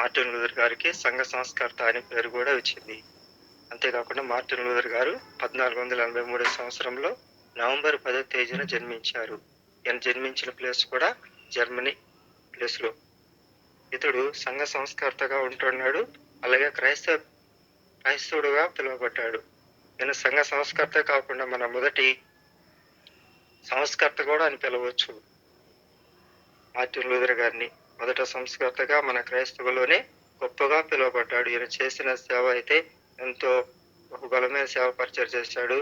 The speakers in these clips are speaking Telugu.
మార్టిన్ లూథర్ గారికి సంఘ సంస్కర్త అనే పేరు కూడా వచ్చింది. అంతేకాకుండా మార్టిన్ లూథర్ గారు 1483 సంవత్సరంలో నవంబర్ 10వ తేదీన జన్మించారు. ఈయన జన్మించిన ప్లేస్ కూడా జర్మనీ ప్లేస్లో. ఇతడు సంఘ సంస్కర్తగా ఉంటున్నాడు. అలాగే క్రైస్తవుడుగా పిలువబడ్డాడు. ఈయన సంఘ సంస్కర్త కాకుండా మన మొదటి సంస్కర్త కూడా అని పిలవచ్చు మార్టిన్ లూథర్ గారిని. మొదట సంస్కర్తగా మన క్రైస్తవులోనే గొప్పగా పిలువబడ్డాడు. ఈయన చేసిన సేవ అయితే ఎంతో బలమైన సేవ పరిచయం చేశాడు.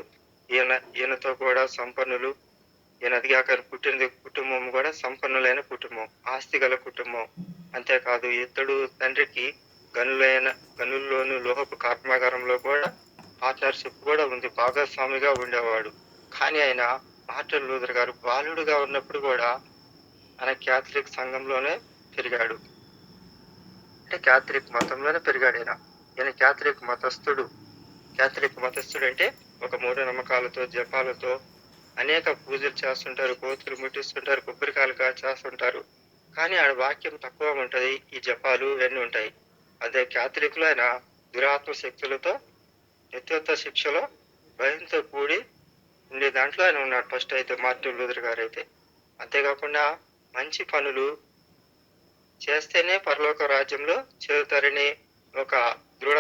ఈయనతో కూడా సంపన్నులు, ఈయన అదిగాక పుట్టిన కుటుంబం కూడా సంపన్నులైన కుటుంబం, ఆస్తి గల కుటుంబం. అంతేకాదు ఇతడు తండ్రికి గనుల్లోని లోహపు కర్మాగారంలో కూడా పార్ట్నర్షిప్ కూడా ఉంది, భాగస్వామిగా ఉండేవాడు. కానీ ఆయన మార్టిన్ లూథర్ గారు బాలుడుగా ఉన్నప్పుడు కూడా ఆయన క్యాథలిక్ సంఘంలోనే పెరిగాడు. అంటే క్యాథలిక్ మతంలోనే పెరిగాడు. ఈయన క్యాథలిక్ మతస్థుడు అంటే ఒక మూఢనమ్మకాలతో జపాలతో అనేక పూజలు చేస్తుంటారు, కోతులు ముట్టిస్తుంటారు, కొబ్బరికాయలు చేస్తుంటారు. కానీ ఆడ వాక్యం తక్కువ ఉంటది, ఈ జపాలు ఇవన్నీ ఉంటాయి. అదే క్యాథలిక్ లో ఆయన దురాత్మ శక్తులతో నిత్యోత్త శిక్షలో భయంతో కూడి ఉండే దాంట్లో ఆయన ఉన్నాడు ఫస్ట్ అయితే మార్టిన్ లూథర్ గారు అయితే. అంతేకాకుండా మంచి పనులు చేస్తేనే పరలోక రాజ్యంలో చేరుతారని ఒక దృఢ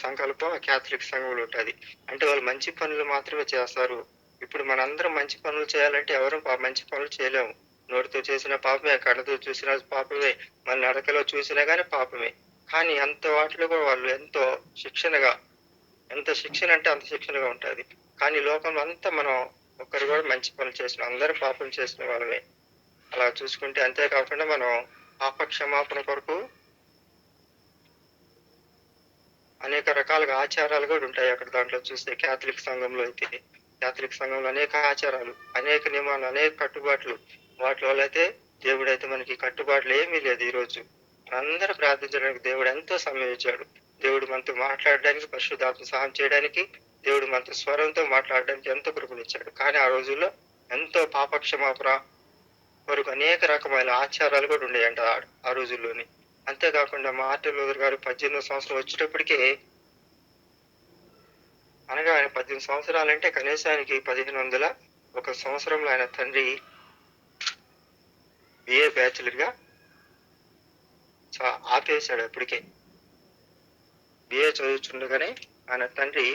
సంకల్పం క్యాథలిక్ సంఘంలో ఉంటుంది. అంటే వాళ్ళు మంచి పనులు మాత్రమే చేస్తారు. ఇప్పుడు మనందరం మంచి పనులు చేయాలంటే ఎవరు మంచి పనులు చేయలేము. నోటితో చేసిన పాపమే, కళ్ళతో చూసిన పాపమే, మన నడకలో చూసినా కానీ పాపమే. కానీ అంత వాటిలో కూడా వాళ్ళు ఎంత శిక్షణ అంటే అంత శిక్షణగా ఉంటుంది. కానీ లోకంలో అంతా మనం ఒక్కరు కూడా మంచి పనులు చేసిన, అందరూ పాపం చేసిన వాళ్ళమే అలా చూసుకుంటే. అంతేకాకుండా మనం పాప క్షమాపణ కొరకు అనేక రకాలుగా ఆచారాలు కూడా ఉంటాయి అక్కడ. దాంట్లో చూస్తే క్యాథలిక్ సంఘంలో అయితే క్యాథలిక్ సంఘంలో అనేక ఆచారాలు, అనేక నియమాలు, అనేక కట్టుబాట్లు. వాటి వల్ల అయితే దేవుడైతే మనకి కట్టుబాట్లు ఏమీ లేదు. ఈరోజు అందరూ ప్రార్థించడానికి దేవుడు ఎంతో సమయం ఇచ్చాడు. దేవుడు మనతో మాట్లాడడానికి, పరిశుద్ధాత్మ సహాయం చేయడానికి, దేవుడు మనతో స్వరంతో మాట్లాడడానికి ఎంతో కృపనిచ్చాడు. కానీ ఆ రోజుల్లో ఎంతో పాప క్షమాపణ వరకు అనేక రకమైన ఆచారాలు కూడా ఉండేయంట ఆ రోజుల్లోని. అంతేకాకుండా మార్టిన్ లూథర్ గారు 18వ సంవత్సరం వచ్చేటప్పటికే, అనగా ఆయన 18 సంవత్సరాలంటే కనీసానికి 1501 సంవత్సరంలో ఆయన తండ్రి బిఏ బ్యాచులర్ గా ఆపేశాడు. అప్పటికే బిఏ చదువుతుండగానే ఆయన తండ్రి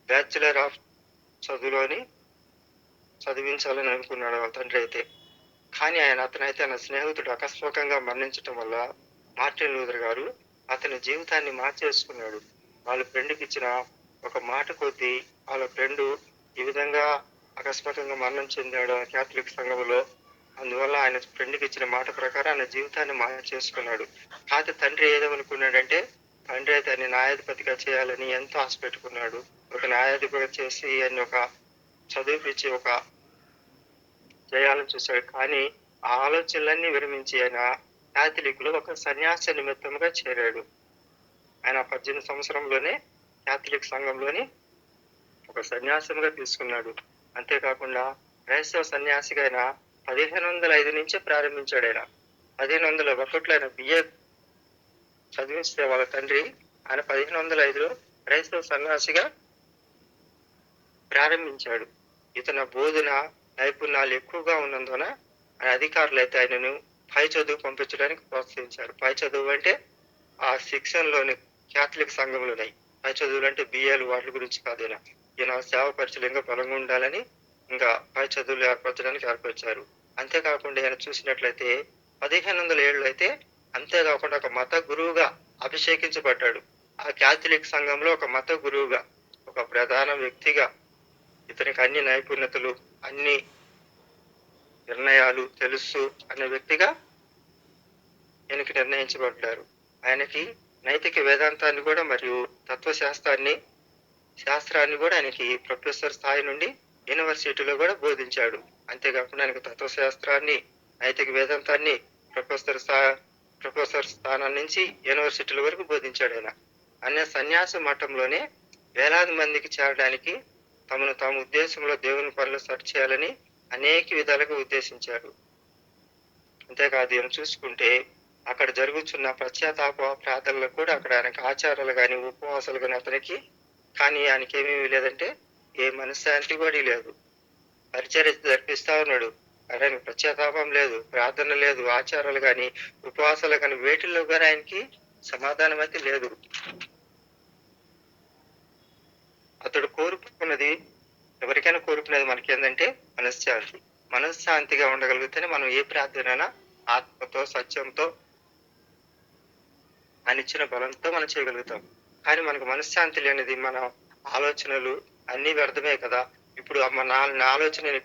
బ్యాచులర్ ఆఫ్ చదువులోని చదివించాలని అనుకున్నాడు వాళ్ళ తండ్రి అయితే. కానీ అతనైతే ఆయన స్నేహితుడు అకస్మాత్తుగా మరణించటం వల్ల మార్టిన్ లూథర్ గారు అతని జీవితాన్ని మార్చేసుకున్నాడు. వాళ్ళ ఫ్రెండ్కి ఇచ్చిన ఒక మాట కొద్దీ వాళ్ళ ఫ్రెండ్ ఈ విధంగా అకస్మాత్తుగా మరణం చెందాడు క్యాథలిక్ సంఘంలో. అందువల్ల ఆయన ఫ్రెండ్కి ఇచ్చిన మాట ప్రకారం ఆయన జీవితాన్ని మార్చేసుకున్నాడు. కాకపోతే తండ్రి ఏదేమనుకున్నాడంటే, తండ్రి అయితే ఆయన న్యాయాధిపతిగా చేయాలని ఎంతో ఆశ పెట్టుకున్నాడు. ఒక న్యాయాధిపతిగా చేసి ఆయన ఒక చదువుపిచ్చి ఒక చేయాలని చూశాడు. కానీ ఆ ఆలోచనలన్నీ విరమించి ఆయన క్యాథలిక్ లో ఒక సన్యాస నిమిత్తంగా చేరాడు. ఆయన 18 సంవత్సరంలోనే క్యాథలిక్ సంఘంలోని ఒక సన్యాసంగా తీసుకున్నాడు. అంతేకాకుండా క్రైస్తవ సన్యాసిగా ఆయన 1505 నుంచి ప్రారంభించాడు. ఆయన 1501లో ఆయన బిఏ చదివిస్తే వాళ్ళ తండ్రి ఆయన 1505లో క్రైస్తవ సన్యాసిగా ప్రారంభించాడు. ఇతని బోధన నైపుణ్యాలు ఎక్కువగా ఉన్నందున అధికారులు అయితే ఆయనను పై చదువు పంపించడానికి ప్రోత్సహించారు. పై చదువు అంటే ఆ శిక్షణలోని క్యాథలిక్ సంఘంలోనే పై చదువులు అంటే బిఏలు వాటి గురించి కాదు. ఈయన సేవ పరిచయం ఇంకా బలంగా ఉండాలని ఇంకా పై చదువులు ఏర్పరచడానికి ఏర్పరిచారు. అంతేకాకుండా ఈయన చూసినట్లయితే 1507లో అయితే అంతేకాకుండా ఒక మత గురువుగా అభిషేకించబడ్డాడు. ఆ క్యాథలిక్ సంఘంలో ఒక మత గురువుగా, ఒక ప్రధాన వ్యక్తిగా, ఇతనికి అన్ని నైపుణ్యతలు, అన్ని నిర్ణయాలు తెలుసు అనే వ్యక్తిగా ఈయనకి నిర్ణయించబడ్డారు. ఆయనకి నైతిక వేదాంతాన్ని కూడా మరియు శాస్త్రాన్ని కూడా ఆయనకి ప్రొఫెసర్ స్థాయి నుండి యూనివర్సిటీలో కూడా బోధించాడు. అంతేకాకుండా ఆయనకు తత్వశాస్త్రాన్ని, నైతిక వేదాంతాన్ని ప్రొఫెసర్ స్థానం నుంచి యూనివర్సిటీల వరకు బోధించాడు. ఆయన సన్యాస మఠంలోనే వేలాది మందికి చేరడానికి తమను తాము ఉద్దేశంలో దేవుని పనులు సెర్చ్ చేయాలని అనేక విధాలుగా ఉద్దేశించారు. అంతేకాదు ఈయన చూసుకుంటే అక్కడ జరుగుతున్న పశ్చాత్తాప ప్రార్థనలు కూడా అక్కడ ఆయనకి ఆచారాలు గాని, ఉపవాసాలు గాని అతనికి కానీ ఆయనకేమీ లేదంటే ఏ మనశ్శాంతి కూడా లేదు. పరిచర్య జరిపిస్తా ఉన్నాడు. ఆయనకి పశ్చాత్తాపం లేదు, ప్రార్థన లేదు, ఆచారాలు గాని, ఉపవాసాలు గాని వేటిల్లో గాని ఆయనకి సమాధానం అయితే లేదు. అతడు కోరుకున్నది ఎవరికైనా కోరుకునేది మనకేందంటే మనశ్శాంతి. మనశ్శాంతిగా ఉండగలిగితేనే మనం ఏ ప్రార్థనైనా ఆత్మతో, సత్యంతో ఆయన ఇచ్చిన బలంతో మనం చేయగలుగుతాం. కానీ మనకు మనశ్శాంతి లేనిది మన ఆలోచనలు అన్నీ వ్యర్థమే కదా. ఇప్పుడు నా ఆలోచన నేను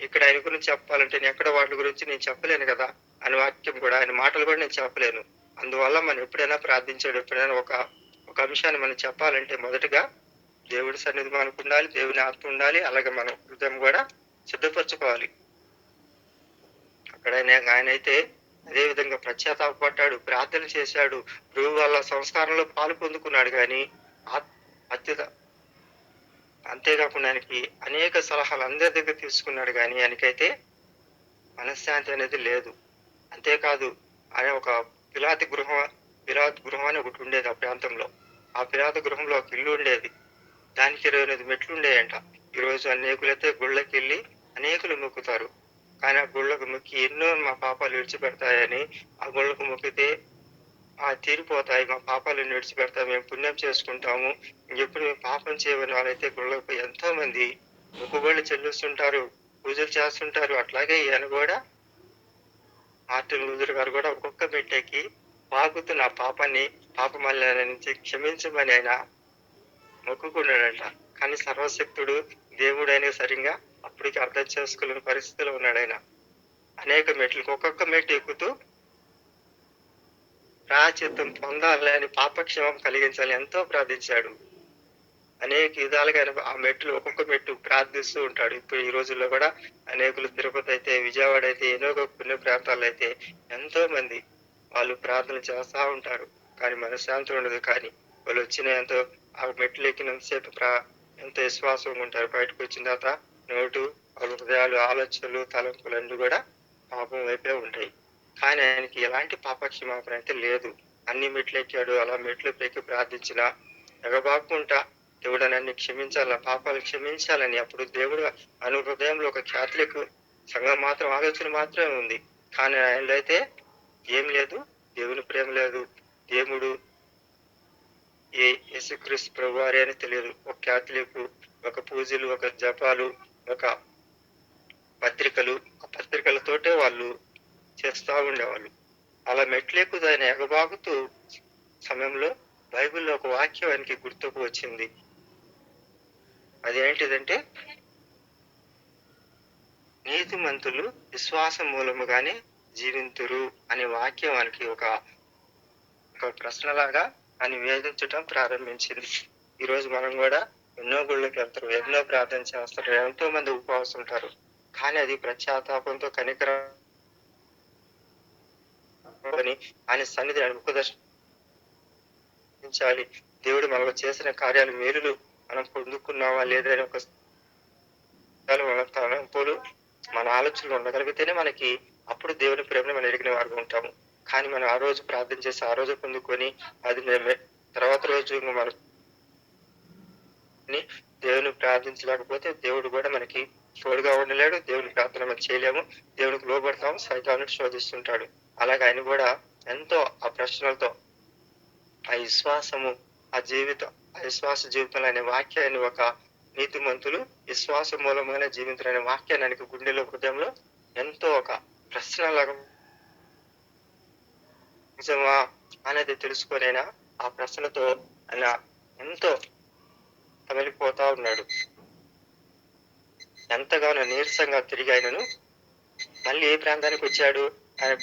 ఇక్కడ ఆయన గురించి చెప్పాలంటే నేను ఎక్కడ వాటి గురించి నేను చెప్పలేను కదా. ఆయన వాక్యం కూడా ఆయన మాటలు కూడా నేను చెప్పలేను. అందువల్ల మనం ఎప్పుడైనా ప్రార్థించాడు, ఎప్పుడైనా ఒక అంశాన్ని మనం చెప్పాలంటే మొదటగా దేవుడి సన్నిధి మనకు ఉండాలి, దేవుని ఆత్మ ఉండాలి, అలాగే మన హృదయం కూడా సిద్ధపరచుకోవాలి. అక్కడ ఆయన అయితే అదే విధంగా పశ్చాత్తాపడ్డాడు, ప్రార్థన చేశాడు, ప్రభు వాళ్ళ సంస్కారంలో పాలు పొందుకున్నాడు. కానీ అత్యుత అంతేకాకుండా ఆయనకి అనేక సలహాలు అందరి దగ్గర తీసుకున్నాడు. కానీ ఆయనకైతే మనశ్శాంతి అనేది లేదు. అంతేకాదు ఆయన ఒక పిలాతు గృహం అని ఒకటి ఉండేది ఆ ప్రాంతంలో. ఆ పిలాతు గృహంలో ఒక ఇల్లు ఉండేది. దానికి 28 మెట్లు ఉండేయంట. ఈరోజు అనేకులైతే గుళ్ళకి వెళ్ళి అనేకులు మొక్కుతారు. కానీ ఆ గుళ్ళకు మొక్కి ఎన్నో మా పాపాలు విడిచిపెడతాయని, ఆ గుళ్ళకు మొక్కితే తీరిపోతాయి, మా పాపాలను విడిచిపెడతాయి, మేము పుణ్యం చేసుకుంటాము, ఇంకెప్పుడు మేము పాపం చేయమని వాళ్ళైతే గుళ్ళకు ఎంతో మంది మొక్కుబళ్ళు చెల్లిస్తుంటారు, పూజలు చేస్తుంటారు. అట్లాగే ఈయన కూడా మార్టిన్ లూథర్ గారు కూడా ఒక్కొక్క మెట్టెక్కి పాకుతూ నా పాపమల్ల నుంచి క్షమించమని ఆయన మొక్కుకున్నాడంట. కానీ సర్వశక్తుడు దేవుడైన సరిగా అప్పటికి అర్థం చేసుకోలేని పరిస్థితిలో ఉన్నాడు ఆయన. అనేక మెట్లకు ఒక్కొక్క మెట్టు ఎక్కుతూ ప్రాయశ్చిత్తం పొందాలని, పాపక్షేమం కలిగించాలని ఎంతో ప్రార్థించాడు. అనేక విధాలుగా ఆ మెట్లు ఒక్కొక్క మెట్టు ప్రార్థిస్తూ ఉంటాడు. ఇప్పుడు ఈ రోజుల్లో కూడా అనేకులు తిరుపతి అయితే, విజయవాడ అయితే, ఎన్నో పుణ్య ప్రాంతాలు అయితే ఎంతో మంది వాళ్ళు ప్రార్థన చేస్తా ఉంటారు. కానీ మనశ్శాంతి ఉండదు. కానీ వాళ్ళు వచ్చిన ఎంతో ఆ మెట్లు ఎక్కినంతసేపు ఎంతో విశ్వాసంగా ఉంటారు. బయటకు వచ్చిన తర్వాత నోటు, హృదయాలు, ఆలోచనలు, తలంపులు అన్ని కూడా పాపం వైపే ఉంటాయి. కానీ ఆయనకి ఎలాంటి పాపక్షమాపణ అయితే లేదు. అన్ని మెట్లు ఎక్కాడు. అలా మెట్లు ఎక్కి ప్రార్థించిన ఎగబాకుంటా దేవుడు నన్ను క్షమించాల, పాపాలు క్షమించాలని. అప్పుడు దేవుడు అను హృదయంలో ఒక క్యాథలిక్ సంఘం మాత్రం ఆలోచన మాత్రమే ఉంది. కానీ ఆయనలో అయితే ఏం లేదు, దేవుని ప్రేమ లేదు. దేవుడు యేసుక్రీస్తు ప్రభువారే అని తెలియదు. ఒక క్యాథలిక్, ఒక పూజలు, ఒక జపాలు, ఒక పత్రికలు, ఆ పత్రికలతోటే వాళ్ళు చేస్తా ఉండేవాళ్ళు. అలా మెట్లెక్కుతూ ఆయన ఎగబాగుతూ సమయంలో బైబిల్లో ఒక వాక్యం ఆయనకి గుర్తుకు వచ్చింది. అదేంటిదంటే, నీతిమంతులు విశ్వాసం మూలముగానే జీవింతురు అనే వాక్యం ఆయనకి ఒక ప్రశ్నలాగా అని వేధించడం ప్రారంభించింది. ఈ రోజు మనం కూడా ఎన్నో గుళ్ళకి వెళ్తారు, ఎన్నో ప్రార్థన చేస్తారు, ఎంతో మంది ఉపవాసం ఉంటారు. కానీ అది పశ్చాత్తాపంతో కనికరాని ఆయన సన్నిధి అనుకుదర్శించాలి. దేవుడు మనకు చేసిన కార్యాలు, మేలులు మనం పొందుకున్నావా లేదని ఒక మన తలంపులు, మన ఆలోచనలు ఉండగలిగితేనే మనకి అప్పుడు దేవుని ప్రేమను మనం ఎరిగిన వారు ఉంటాము. కానీ మనం ఆ రోజు ప్రార్థన చేసి ఆ రోజు పొందుకొని అది తర్వాత రోజు మనం దేవుని ప్రార్థించలేకపోతే దేవుడు కూడా మనకి తోడుగా ఉండలేడు. దేవుని ప్రార్థన మనం చేయలేము, దేవునికి లోబడతాము, సైతానుడు శోధిస్తుంటాడు. అలాగే ఆయన కూడా ఎంతో ఆ ప్రశ్నలతో ఆ విశ్వాసము, ఆ విశ్వాస జీవితంలో అనే వాక్యాన్ని, ఒక నీతిమంతులు విశ్వాస మూలమైన జీవించాలనే వాక్యాన్ని ఆయనకు గుండెలో, హృదయంలో ఎంతో ఒక ప్రశ్నలాగా నిజమా అనేది తెలుసుకొనైనా ఆ ప్రశ్నతో ఆయన ఎంతో తమిలిపోతా ఉన్నాడు. ఎంతగానో నీరసంగా తిరిగి ఆయనను మళ్ళీ ఏ ప్రాంతానికి వచ్చాడు? ఆయన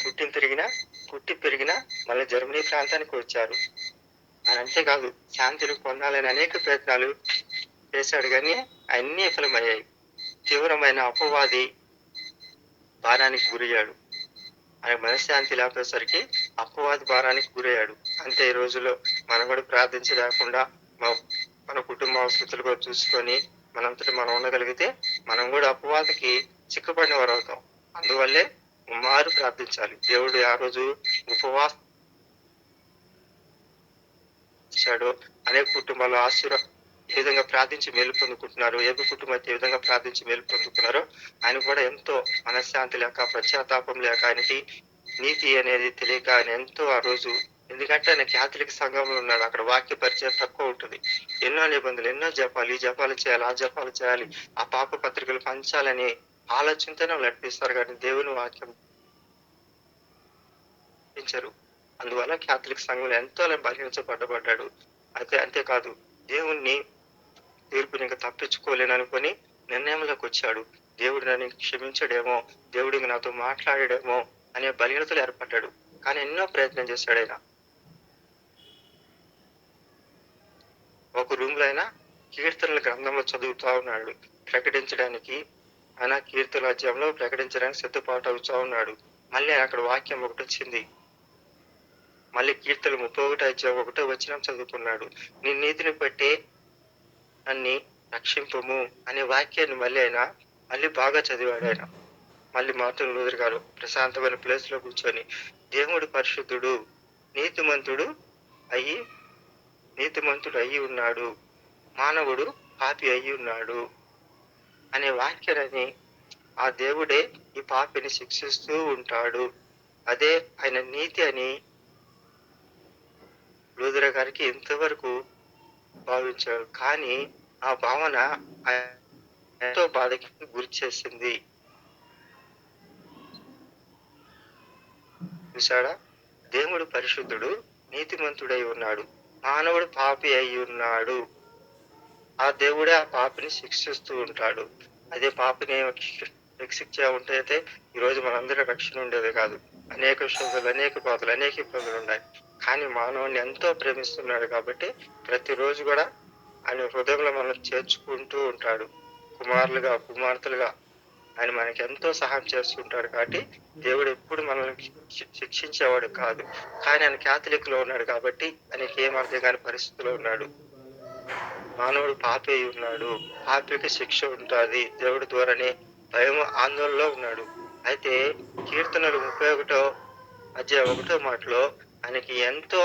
పుట్టి పెరిగిన మళ్ళీ జర్మనీ ప్రాంతానికి వచ్చారు. ఆయన అంతేకాదు శాంతిని పొందాలని అనేక ప్రయత్నాలు చేశాడు, కానీ అన్నీ విఫలమయ్యాయి. తీవ్రమైన అపవాది భారానికి గురయ్యాడు. ఆయన మనశ్శాంతి లేకపోయేసరికి అపవాది భారానికి గురయ్యాడు. అంతే ఈ రోజుల్లో మనం కూడా ప్రార్థించలేకుండా మన కుటుంబ అవసరాలు కూడా చూసుకొని మనంతటి మనం ఉండగలిగితే మనం కూడా అపవాదికి చిక్కబడిన వారు అవుతాం. అందువల్లే మారు ప్రార్థించాలి. దేవుడు ఆ రోజు ఉపవాసం ఇచ్చాడో అనేక కుటుంబాలు ఏ విధంగా ప్రార్థించి మేలు పొందుకుంటున్నారు, ఏ కుటుంబం అయితే ఏ విధంగా ప్రార్థించి మేలు పొందుకున్నారో ఆయన కూడా ఎంతో మనశ్శాంతి లేక, పశ్చాత్తాపం లేక, ఆయనకి నీతి అనేది తెలియక ఆయన ఎంతో ఆ రోజు, ఎందుకంటే ఆయన క్యాథలిక్ సంఘంలో ఉన్నాడు. అక్కడ వాక్య పరిచయం తక్కువ ఉంటుంది. ఎన్నో నిబంధనలు, ఎన్నో జపాలు, ఈ జపాలు చేయాలి, ఆ జపాలు చేయాలి, ఆ పాప పత్రికలు పంచాలని ఆలోచనతోనే నడిపిస్తారు కానీ దేవుని వాక్యం రు. అందువల్ల క్యాథలిక్ సంఘంలో ఎంతో బలహీనపడ్డాడు. అయితే అంతేకాదు దేవుణ్ణి తీర్పుని ఇంకా తప్పించుకోలేననుకొని నిర్ణయంలోకి వచ్చాడు. దేవుడు నన్ను క్షమించడేమో, దేవుడు నాతో మాట్లాడేమో అనే బలహీనతలు ఏర్పడ్డాడు. కానీ ఎన్నో ప్రయత్నం చేశాడు ఆయన. ఒక రూమ్ లో అయినా కీర్తనల గ్రంథంలో చదువుతా ఉన్నాడు. ప్రకటించడానికి ఆయన కీర్తనాధ్యాయంలో ప్రకటించడానికి సిద్ధపాటు అవుతా ఉన్నాడు. మళ్ళీ అక్కడ వాక్యం ఒకటి వచ్చింది. మళ్ళీ కీర్తనలు 31 వచనం చదువుకున్నాడు. నీ నీతిని బట్టి నన్ను రక్షింపుము అనే వాక్యాన్ని మళ్ళీ బాగా చదివాడు ఆయన. మళ్ళీ మార్టిన్ లూథర్ గారు ప్రశాంతమైన ప్లేస్ లో కూర్చొని దేవుడు పరిశుద్ధుడు, నీతిమంతుడు అయి ఉన్నాడు, మానవుడు పాపి అయి ఉన్నాడు అనే వాక్యాన్ని, ఆ దేవుడే ఈ పాపిని శిక్షిస్తూ ఉంటాడు, అదే ఆయన నీతి అని లూథర్ గారికి ఇంతవరకు భావించారు. కానీ ఆ భావన ఎంతో బాధకి గురి చేసింది. చూసాడా, దేవుడు పరిశుద్ధుడు, నీతిమంతుడై ఉన్నాడు, మానవుడు పాపి అయి ఉన్నాడు, ఆ దేవుడే ఆ పాపిని శిక్షిస్తూ ఉంటాడు. అదే పాపిని శిక్ష ఉంటే అయితే ఈ రోజు మనందరూ రక్షణ ఉండేది కాదు. అనేక శోధనలు, అనేక బాధలు, అనేక ఇబ్బందులు ఉన్నాయి. కానీ మానవుని ఎంతో ప్రేమిస్తున్నాడు కాబట్టి ప్రతిరోజు కూడా ఆయన హృదయంలో మనం చేర్చుకుంటూ ఉంటాడు. కుమారులుగా, కుమార్తెలుగా ఆయన మనకి ఎంతో సహాయం చేస్తుంటాడు. కాబట్టి దేవుడు ఎప్పుడు మనల్ని శిక్షించేవాడు కాదు. కానీ ఆయన క్యాథలిక్ లో ఉన్నాడు కాబట్టి ఆయనకి ఏం అర్థం కాని పరిస్థితిలో ఉన్నాడు. మానవుడు పాపి అయి ఉన్నాడు, పాపికి శిక్ష ఉంటుంది దేవుడి ద్వారానే భయం, ఆందోళనలో ఉన్నాడు. అయితే కీర్తనలు 31 మాటలో ఆయనకి ఎంతో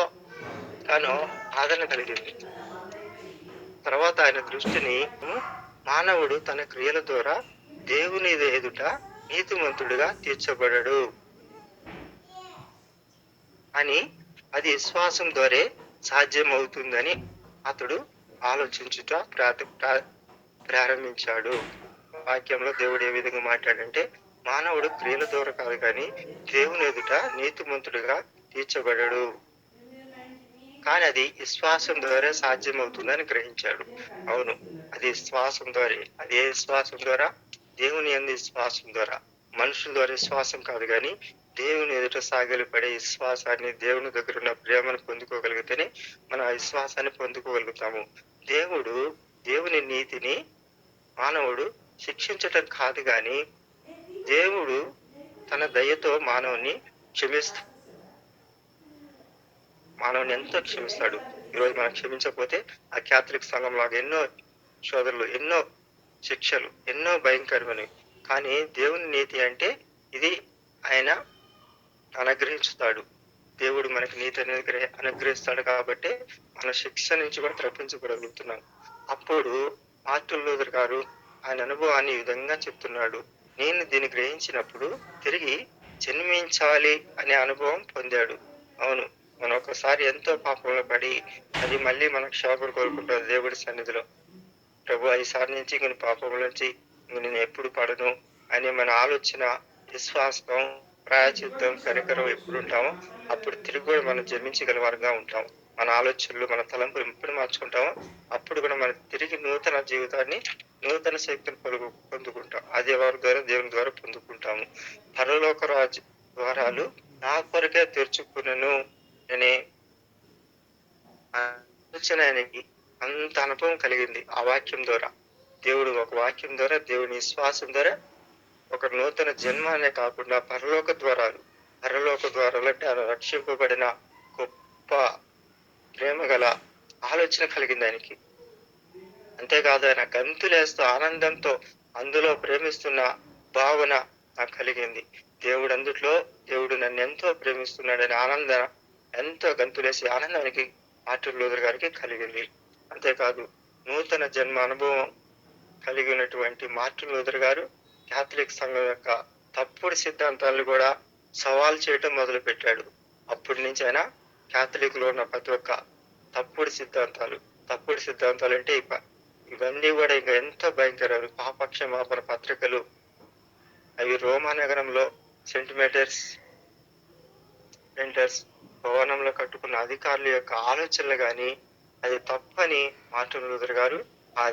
ఆదరణ కలిగింది. తర్వాత ఆయన దృష్టిని మానవుడు తన క్రియల ద్వారా దేవుని ఎదుట నీతిమంతుడిగా తీర్చబడడు అని, అది విశ్వాసం ద్వారా సాధ్యమవుతుందని అతడు ఆలోచించుట ప్రారంభించాడు. వాక్యంలో దేవుడు ఏ విధంగా మాట్లాడంటే, మానవుడు క్రియల ద్వారా కాదు కానీ దేవుని ఎదుట నీతిమంతుడిగా తీర్చబడడు, కానీ అది విశ్వాసం ద్వారా సాధ్యమవుతుందని గ్రహించాడు. అవును, అది విశ్వాసం ద్వారా. అది ఏ విశ్వాసం ద్వారా? దేవుని యందు విశ్వాసం ద్వారా. మనుషుల ద్వారా విశ్వాసం కాదు కానీ దేవుని ఎదుట సాగిలపడే విశ్వాసాన్ని, దేవుని దగ్గర ఉన్న ప్రేమను పొందుకోగలిగితేనే మనం ఆ విశ్వాసాన్ని పొందుకోగలుగుతాము. దేవుని నీతిని మానవుడు శిక్షించటం కాదు కానీ దేవుడు తన దయతో మానవుని ఎంతో క్షమిస్తాడు. ఈరోజు మనం క్షమించకపోతే ఆ క్యాథలిక్ సంఘం లాగా ఎన్నో సోదరులు, ఎన్నో శిక్షలు, ఎన్నో భయంకరమైనవి. కానీ దేవుని నీతి అంటే ఇది ఆయన అనుగ్రహిస్తాడు. దేవుడు మనకి నీతి అనేది అనుగ్రహిస్తాడు కాబట్టి మన శిక్ష నుంచి కూడా తప్పించగలుగుతున్నాం. అప్పుడు మార్టిన్ లూథర్ గారు ఆయన అనుభవాన్ని ఈ విధంగా చెప్తున్నాడు. నేను దీన్ని గ్రహించినప్పుడు తిరిగి జన్మించాలి అనే అనుభవం పొందాడు. అవును, మనం ఒకసారి ఎంతో పాపంలో పడి అది మళ్ళీ మనకు క్షమాపణ కోరుకుంటాం దేవుడి సన్నిధిలో. ప్రభు, ఈసారి నుంచి కొన్ని పాపముల నుంచి నేను ఎప్పుడు పడను అనే మన ఆలోచన, విశ్వాసం, ప్రాయచిత్తం, కనికరం ఎప్పుడు ఉంటామో అప్పుడు తిరిగి కూడా మనం జన్మించగల వారుగా ఉంటాం. మన ఆలోచనలు, మన తలంపులు ఎప్పుడు మార్చుకుంటామో అప్పుడు కూడా మనం తిరిగి నూతన జీవితాన్ని, నూతన శక్తిని పొందుకుంటాం. అదే వారి ద్వారా, దేవుని ద్వారా పొందుకుంటాము. పరలోక రాజ్య ద్వారాలు నా కొరకే తెరుచుకున్నాను అనే ఆలోచన ఆయనకి అంత అనుభవం కలిగింది. ఆ వాక్యం ద్వారా, దేవుడు ఒక వాక్యం ద్వారా, దేవుని విశ్వాసం ద్వారా ఒక నూతన జన్మ అనే కాకుండా పరలోక ద్వారాలు అంటే ఆయన రక్షింపబడిన గొప్ప ప్రేమ గల ఆలోచన కలిగింది ఆయనకి. అంతేకాదు ఆయన గంతులేస్తూ ఆనందంతో అందులో ప్రేమిస్తున్న భావన నాకు కలిగింది. దేవుడు నన్ను ఎంతో ప్రేమిస్తున్నాడనే ఎంతో గంతులేసి ఆనందానికి మార్టిన్ లూథర్ గారికి కలిగింది. అంతేకాదు నూతన జన్మ అనుభవం కలిగి ఉన్నటువంటి మార్టిన్ లూథర్ గారు క్యాథలిక్ సంఘం యొక్క తప్పుడు సిద్ధాంతాలను కూడా సవాల్ చేయటం మొదలుపెట్టాడు. అప్పటి నుంచి ఆయన క్యాథలిక్ లో ఉన్న ప్రతి ఒక్క తప్పుడు సిద్ధాంతాలు అంటే ఇవన్నీ కూడా ఇంకా ఎంతో భయంకరాలు. పాపక్షమాపణ పత్రికలు అవి రోమా నగరంలో సెంటీమీటర్స్ భవనంలో కట్టుకున్న అధికారుల యొక్క ఆలోచనలు గాని అది తప్పని మార్టిన్ లూథర్ గారు ఆ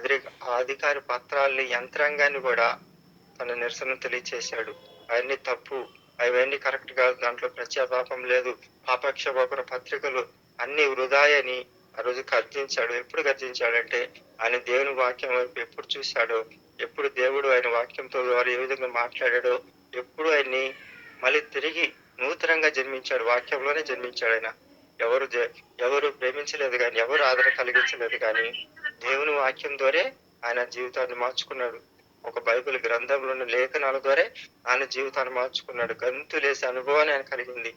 అధికారి పత్రాలని యంత్రాంగాన్ని కూడా తన నిరసన తెలియచేశాడు. అవన్నీ తప్పు, అవన్నీ కరెక్ట్ కాదు, దాంట్లో పశ్చాత్తాపం లేదు, పాపక్షమాపణ పత్రికలు అన్ని వృధాయని ఆ రోజు గర్జించాడు. ఎప్పుడు గర్జించాడంటే ఆయన దేవుని వాక్యం వైపు ఎప్పుడు చూశాడో, ఎప్పుడు దేవుడు ఆయన వాక్యంతో ద్వారా ఏ విధంగా మాట్లాడాడో, ఎప్పుడు ఆయన్ని మళ్ళీ తిరిగి నూతనంగా జన్మించాడు. వాక్యంలోనే జన్మించాడు ఆయన. ఎవరు ప్రేమించలేదు కానీ, ఎవరు ఆదరణ కలిగించలేదు కానీ దేవుని వాక్యం ద్వారా ఆయన జీవితాన్ని మార్చుకున్నాడు. ఒక బైబిల్ గ్రంథంలోని లేఖనాల ద్వారా ఆయన జీవితాన్ని మార్చుకున్నాడు. గంతులేసే అనుభవాన్ని ఆయన కలిగింది.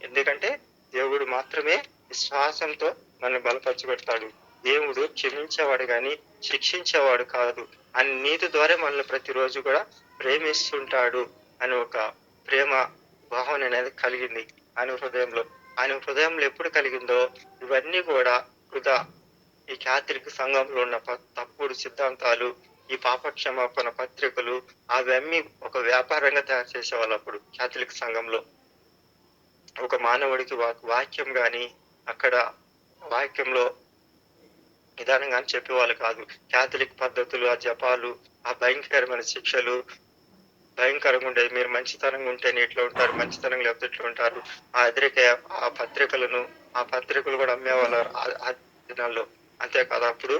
ఎందుకంటే దేవుడు మాత్రమే విశ్వాసంతో మనల్ని బలపరచబెడతాడు. దేవుడు క్షమించేవాడు గాని శిక్షించేవాడు కాదు. ఆయన నీతి ద్వారా మనల్ని ప్రతిరోజు కూడా ప్రేమిస్తుంటాడు అని ఒక ప్రేమ భావన అనేది కలిగింది ఆయన హృదయంలో ఎప్పుడు కలిగిందో ఇవన్నీ కూడా వృధా. ఈ క్యాథలిక్ సంఘంలో ఉన్న తప్పుడు సిద్ధాంతాలు, ఈ పాపక్షమాపణ పత్రికలు అవన్నీ ఒక వ్యాపారంగా తయారు చేసేవాళ్ళు. అప్పుడు క్యాథలిక్ సంఘంలో ఒక మానవుడికి వాక్యం గాని అక్కడ వాక్యంలో విధానంగా చెప్పేవాళ్ళు కాదు. క్యాథలిక్ పద్ధతులు, ఆ జపాలు, ఆ భయంకరమైన శిక్షలు భయంకరంగా ఉండేది. మీరు మంచితనంగా ఉంటేనే ఇట్లా ఉంటారు, మంచితనం లేకపోతే ఇట్లా ఉంటారు. ఆ పత్రికలు కూడా అమ్మేవాళ్ళు ఆ దినాల్లో. అంతేకాదు అప్పుడు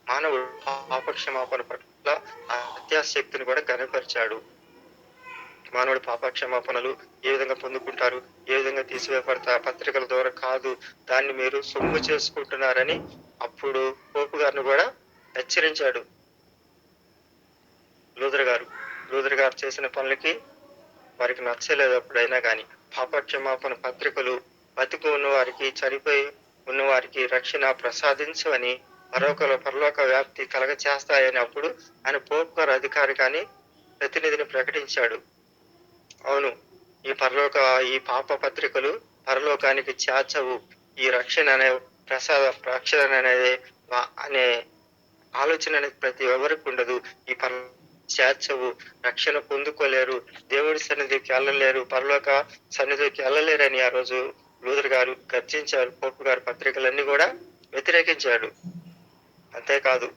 మానవుడు పాపక్షమాపణ పట్ల అత్యాశక్తిని కూడా కనపరిచాడు. మానవుడు పాపక్షమాపణలు ఏ విధంగా పొందుకుంటారు, ఏ విధంగా తీసివేయబడతారు, పత్రికల ద్వారా కాదు, దాన్ని మీరు సొమ్ము చేసుకుంటున్నారని అప్పుడు పోపు గారిని కూడా హెచ్చరించాడు లూథర్ గారు చేసిన పనులకి వారికి నచ్చలేదు. అప్పుడైనా కానీ పాపక్షమాపణ పత్రికలు బతికి ఉన్నవారికి, చనిపోయి ఉన్నవారికి రక్షణ ప్రసాదించవని, పరలోక వ్యాప్తి కలగ చేస్తాయని అప్పుడు ఆయన పోపు గారు అధికారి కానీ ప్రతినిధిని ప్రకటించాడు. అవును, ఈ పాప పత్రికలు పరలోకానికి చేర్చవు. ఈ రక్షణ అనే ఆలోచన అనేది ప్రతి ఎవరికి ఉండదు. ఈ చేర్చవు, రక్షణ పొందుకోలేరు, దేవుడి సన్నిధికి వెళ్ళలేరు, పరలోక సన్నిధికి వెళ్ళలేరని ఆ రోజు లూథర్ గారు గర్జించారు. పోపు గారు పత్రికలన్నీ కూడా వ్యతిరేకించాడు. అంతేకాదు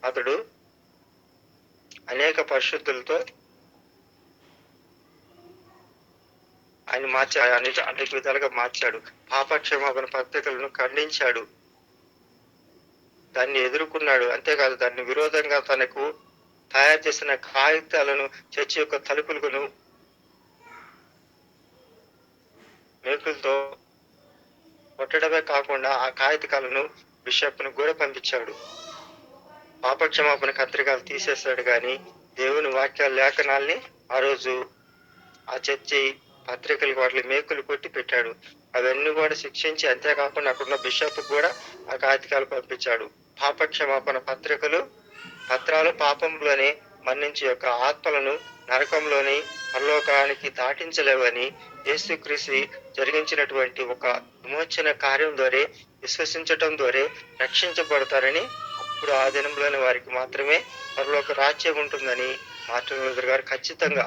అతడు అనేక పరిశుద్ధులతో ఆయన అనేక విధాలుగా మార్చాడు. పాపక్షమాపణ పత్రికలను ఖండించాడు, దాన్ని ఎదుర్కొన్నాడు. అంతేకాదు దాన్ని విరోధంగా తనకు తయారు చేసిన కాగితాలను చర్చి యొక్క తలుపులను మేకులతో కొట్టడమే కాకుండా ఆ కాగితాలను బిషప్ను కూడా పంపించాడు. పాపక్షమాపణ పత్రికలు తీసేశాడు కానీ దేవుని వాక్యాల లేఖనాల్ని ఆ రోజు ఆ చర్చి పత్రికలు వాటి మేకులు కొట్టి పెట్టాడు. అవన్నీ కూడా శిక్షించి, అంతేకాకుండా అక్కడున్న బిషప్ కూడా ఆ కాగితాలు పంపించాడు. పాపక్షమాపణ పత్రాలు పాపంలోనే మరణించి యొక్క ఆత్మలను నరకంలోని పరలోకానికి దాటించలేవని, యేసుక్రీస్తు జరిగించినటువంటి ఒక విమోచన కార్యం ద్వారా విశ్వసించటం ద్వారా రక్షించబడతారని, అప్పుడు ఆ దినంలోని వారికి మాత్రమే పరలోక రాజ్యం ఉంటుందని మార్టిన్ లూథర్ గారు ఖచ్చితంగా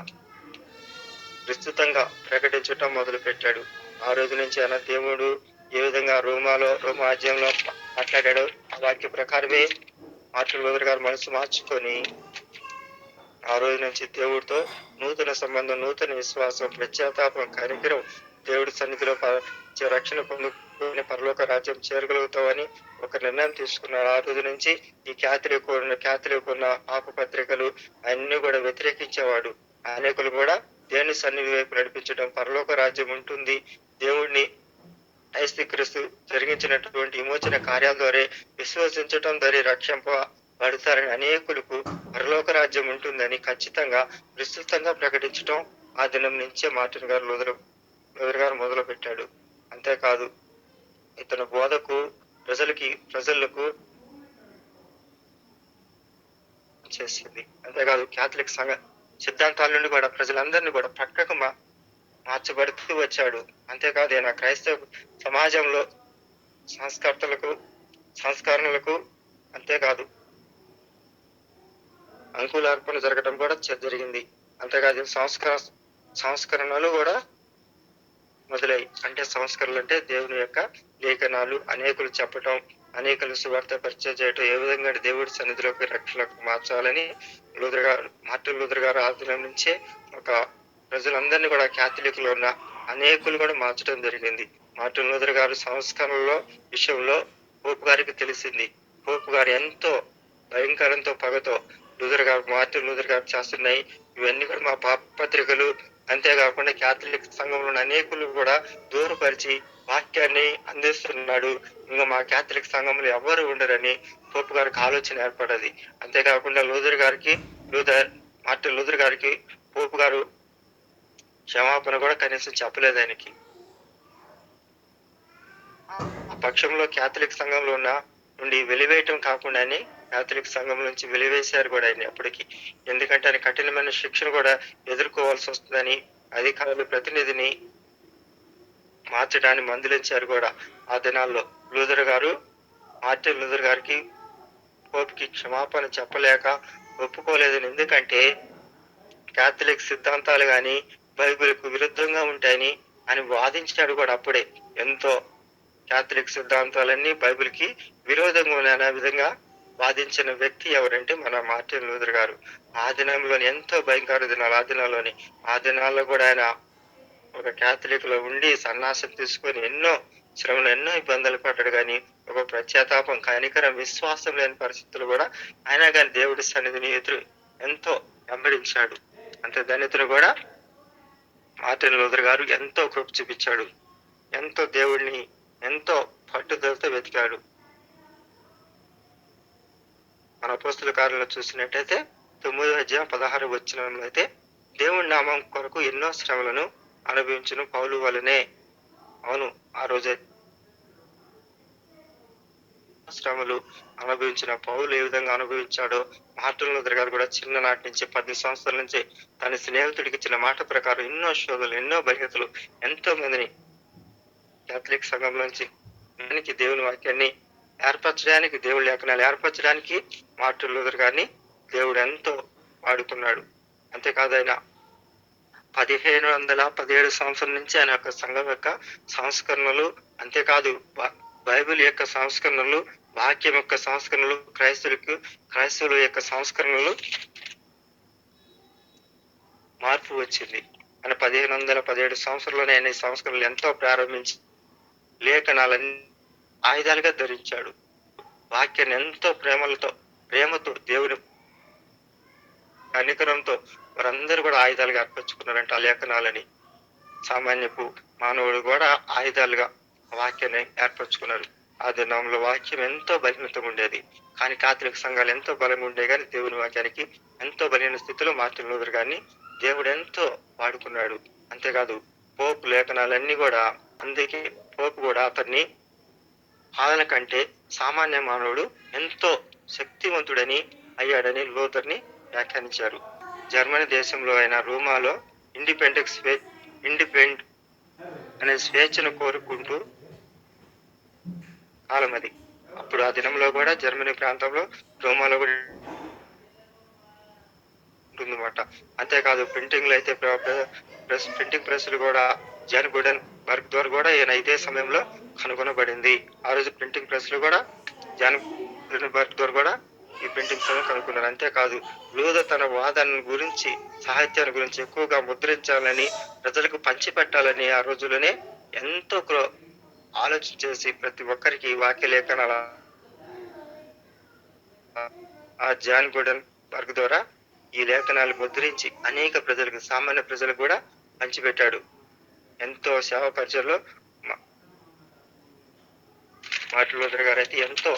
విస్తృతంగా ప్రకటించటం మొదలు పెట్టాడు. ఆ రోజు నుంచి ఆయన దేవుడు ఏ విధంగా రోమాజ్యంలో మాట్లాడాడో ఆ వాక్య ప్రకారమే మార్టిన్ లూథర్ గారు మనసు మార్చుకొని ఆ రోజు నుంచి దేవుడితో నూతన సంబంధం, నూతన విశ్వాసం, పశ్చాత్తాపం, కనికరం, దేవుడి సన్నిధిలో రక్షణ పొందుకుని పరలోక రాజ్యం చేరగలుగుతామని ఒక నిర్ణయం తీసుకున్నారు. ఆ రోజు నుంచి ఈ క్యాథలిక్ ఉన్న పాప పత్రికలు అన్ని కూడా వ్యతిరేకించేవాడు. అనేకులు కూడా దేవుని సన్నిధి వైపు నడిపించడం, పరలోక రాజ్యం ఉంటుంది, దేవుడిని యేసుక్రీస్తు జరిగించినటువంటి విమోచన కార్యాల ద్వారా విశ్వసించటం ద్వారా పడతారని, అనేకులకు పరలోక రాజ్యం ఉంటుందని ఖచ్చితంగా విస్తృతంగా ప్రకటించడం ఆ దినం నుంచే మార్టిన్ గారు లూథర్ గారు మొదలు పెట్టాడు. అంతేకాదు ఇతని బోధకు ప్రజలకు చేసింది. అంతేకాదు క్యాథలిక్ సంఘ సిద్ధాంతాల నుండి కూడా ప్రజలందరినీ కూడా ప్రక్కకు మార్చబడుతూ వచ్చాడు. అంతేకాదు ఆయన క్రైస్తవ సమాజంలో సంస్కరణలకు అంతేకాదు అంకులార్పణ జరగడం కూడా జరిగింది. అంతేకాదు సంస్కరణలు కూడా మొదలయ్యి. అంటే సంస్కరణలు అంటే దేవుని యొక్క లేఖనాలు అనేకులు చెప్పటం, అనేకులు సువార్త పరిచయం చేయటం, ఏ విధంగా దేవుడి సన్నిధిలోకి రక్షణకు మార్చాలని మార్టిన్ లూథర్ గారు ఆదినం నుంచే ఒక ప్రజలందరినీ కూడా క్యాథలిక్లో ఉన్న అనేకులు కూడా మార్చడం జరిగింది. మార్టిన్ లూథర్ గారు సంస్కరణలో విషయంలో పోపు గారికి తెలిసింది. పోపు గారు ఎంతో భయంకరంతో పగతో మార్టిన్ లూథర్ గారు చేస్తున్నాయి ఇవన్నీ కూడా మా పత్రికలు, అంతేకాకుండా క్యాథలిక్ సంఘంలో అనేకులు కూడా దూరపరిచి వాక్యాన్ని అందిస్తున్నాడు, ఇంకా మా క్యాథలిక్ సంఘంలో ఎవరు ఉండరని పోపు గారికి ఆలోచన ఏర్పడది. అంతేకాకుండా మార్టిన్ లూథర్ గారికి పోపు గారు క్షమాపణ కూడా కనీసం చెప్పలేదు ఆయనకి. ఆ పక్షంలో క్యాథలిక్ సంఘంలో ఉన్న నుండి వెలివేయటం కాకుండానే క్యాథలిక్ సంఘం నుంచి వెలివేశారు కూడా ఆయన అప్పటికి. ఎందుకంటే ఆయన కఠినమైన శిక్షను కూడా ఎదుర్కోవాల్సి వస్తుందని అధికారుల ప్రతినిధిని మార్చడాన్ని మందలించారు కూడా. ఆ దినాల్లో మార్టిన్ లూథర్ గారికి పోపుకి క్షమాపణ చెప్పలేక ఒప్పుకోలేదని. ఎందుకంటే క్యాథలిక్ సిద్ధాంతాలు గాని బైబిల్కు విరుద్ధంగా ఉంటాయని ఆయన వాదించాడు కూడా. అప్పుడే ఎంతో క్యాథలిక్ సిద్ధాంతాలన్నీ బైబిల్కి విరోధంగా ఉన్నాయనే విధంగా వాదించిన వ్యక్తి ఎవరంటే మన మార్టిన్ లూథర్ గారు. ఆ దినంలోని ఎంతో భయంకర దినాలు. ఆ దినాల్లో కూడా ఆయన ఒక క్యాథలిక్ లో ఉండి సన్యాసం తీసుకొని ఎన్నో శ్రమలు, ఎన్నో ఇబ్బందులు పడ్డాడు. కానీ ఒక ప్రత్యాతాపం, కనికరం, విశ్వాసం లేని పరిస్థితులు కూడా ఆయన కానీ దేవుడి సన్నిధిని ఎంతో వెంబడించాడు. అంతే దళితులు కూడా మార్టిన్ లూథర్ గారు ఎంతో కృప చూపించాడు, ఎంతో దేవుడిని ఎంతో పట్టుదలతో వెతికాడు. మన అపోస్తల కార్యాలను చూసినట్టయితే 9:16 అయితే దేవుడి నామం కొరకు ఎన్నో శ్రమలను అనుభవించిన పౌలు వలనే. అవును, ఆ రోజే శ్రమలు అనుభవించిన పౌలు ఏ విధంగా అనుభవించాడో మార్టిన్ లూథర్ గారు కూడా చిన్ననాటి నుంచి 10 సంవత్సరాల నుంచి తన స్నేహితుడికి ఇచ్చిన మాట ప్రకారం ఎన్నో శోధనలు, ఎన్నో బలహీనతలు, ఎంతో మందిని క్యాథలిక్ సంఘంలోంచి దేవుని వాక్యాన్ని ఏర్పరచడానికి, దేవుడి లేఖనాలు ఏర్పరచడానికి మార్టిన్ లూథర్ గారిని దేవుడు ఎంతో వాడుకున్నాడు. అంతేకాదు ఆయన 1517 సంవత్సరం నుంచి ఆయన యొక్క సంఘం యొక్క సంస్కరణలు, అంతేకాదు బైబిల్ యొక్క సంస్కరణలు, వాక్యం యొక్క సంస్కరణలు, క్రైస్తవుల యొక్క సంస్కరణలు మార్పు వచ్చింది. ఆయన 1517 సంవత్సరంలోనే ఆయన ఈ సంస్కరణలు ఎంతో ప్రారంభించి లేఖనాలన్నీ ఆయుధాలుగా ధరించాడు. వాక్యాన్ని ఎంతో ప్రేమతో దేవుని కనికరంతో వారందరూ కూడా ఆయుధాలుగా అర్పించుకున్నారంట ఆ లేఖనాలని. సామాన్యపు మానవుడు కూడా ఆయుధాలుగా వాక్యాన్ని ఏర్పరచుకున్నారు. ఆ దినంలో వాక్యం ఎంతో బలహీనతగా ఉండేది, కానీ క్యాథలిక్ సంఘాలు ఎంతో బలంగా ఉండే, కానీ దేవుని వాక్యానికి ఎంతో బలహీన స్థితిలో మార్టిన్ లూథర్ గారిని దేవుడు ఎంతో వాడుకున్నాడు. అంతేకాదు పోపు లేఖనాలన్నీ కూడా, అందుకే పోపు కూడా అతన్ని పాలన కంటే సామాన్య మానవుడు ఎంతో శక్తివంతుడని అయ్యాడని లూథర్ని వ్యాఖ్యానించారు. జర్మనీ దేశంలో అయిన రోమాలో ఇండిపెండెంట్ అనే స్వేచ్ఛను కోరుకుంటూ కాలం అది. అప్పుడు ఆ దినంలో కూడా జర్మనీ ప్రాంతంలో రోమాలో కూడా ఉంటుందన్నమాట. అంతేకాదు ప్రింటింగ్లు అయితే ప్రింటింగ్ ప్రెస్లు కూడా జాన్ గుడెన్బర్గ్ ద్వారా కూడా ఈయన ఇదే సమయంలో కనుగొనబడింది. ఆ రోజు ప్రింటింగ్ ప్రెస్లు కూడా జాన్ గుడెన్బర్గ్ ద్వారా కూడా ఈ ప్రింటింగ్ కనుక్కున్నారు. అంతేకాదు లూథర్ తన వాదన గురించి, సాహిత్యాన్ని గురించి ఎక్కువగా ముద్రించాలని, ప్రజలకు పంచిపెట్టాలని ఆ రోజులోనే ఎంతో ఆలోచన చేసి ప్రతి ఒక్కరికి వాక్య లేఖనాల ఆ జాన్ గుడెన్బర్గ్ ద్వారా ఈ లేఖనాలు ముద్రించి అనేక ప్రజలకు, సామాన్య ప్రజలకు కూడా పంచిపెట్టాడు. ఎంతో సేవ పరిచయంలో మార్టిన్ లూథర్ గారు అయితే ఎంతో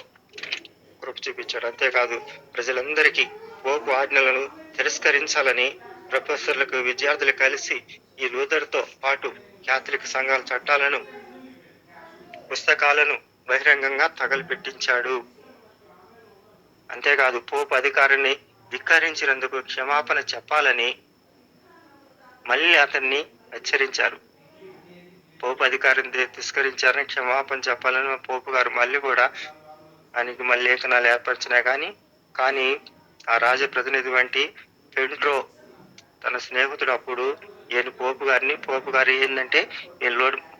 కృప చూపించాడు. అంతేకాదు ప్రజలందరికీ పోపు ఆజ్ఞలను తిరస్కరించాలని ప్రొఫెసర్లకు విద్యార్థులు కలిసి ఈ లూథర్తో పాటు క్యాథలిక్ సంఘాల చట్టాలను పుస్తకాలను బహిరంగంగా తగలపెట్టించాడు. అంతేకాదు పోపు అధికారాన్ని ధిక్కరించినందుకు క్షమాపణ చెప్పాలని మళ్ళీ అతన్ని హెచ్చరించారు. పోపు అధికారాన్ని తిరస్కరించారని క్షమాపణ చెప్పాలని పోపు గారు మళ్ళీ కూడా ఆయనకి మళ్ళీ లేఖనాలు ఏర్పరిచినా కానీ ఆ రాజప్రతినిధి వంటి పెండ్రో తన స్నేహితుడు అప్పుడు పోపు గారు ఏంటంటే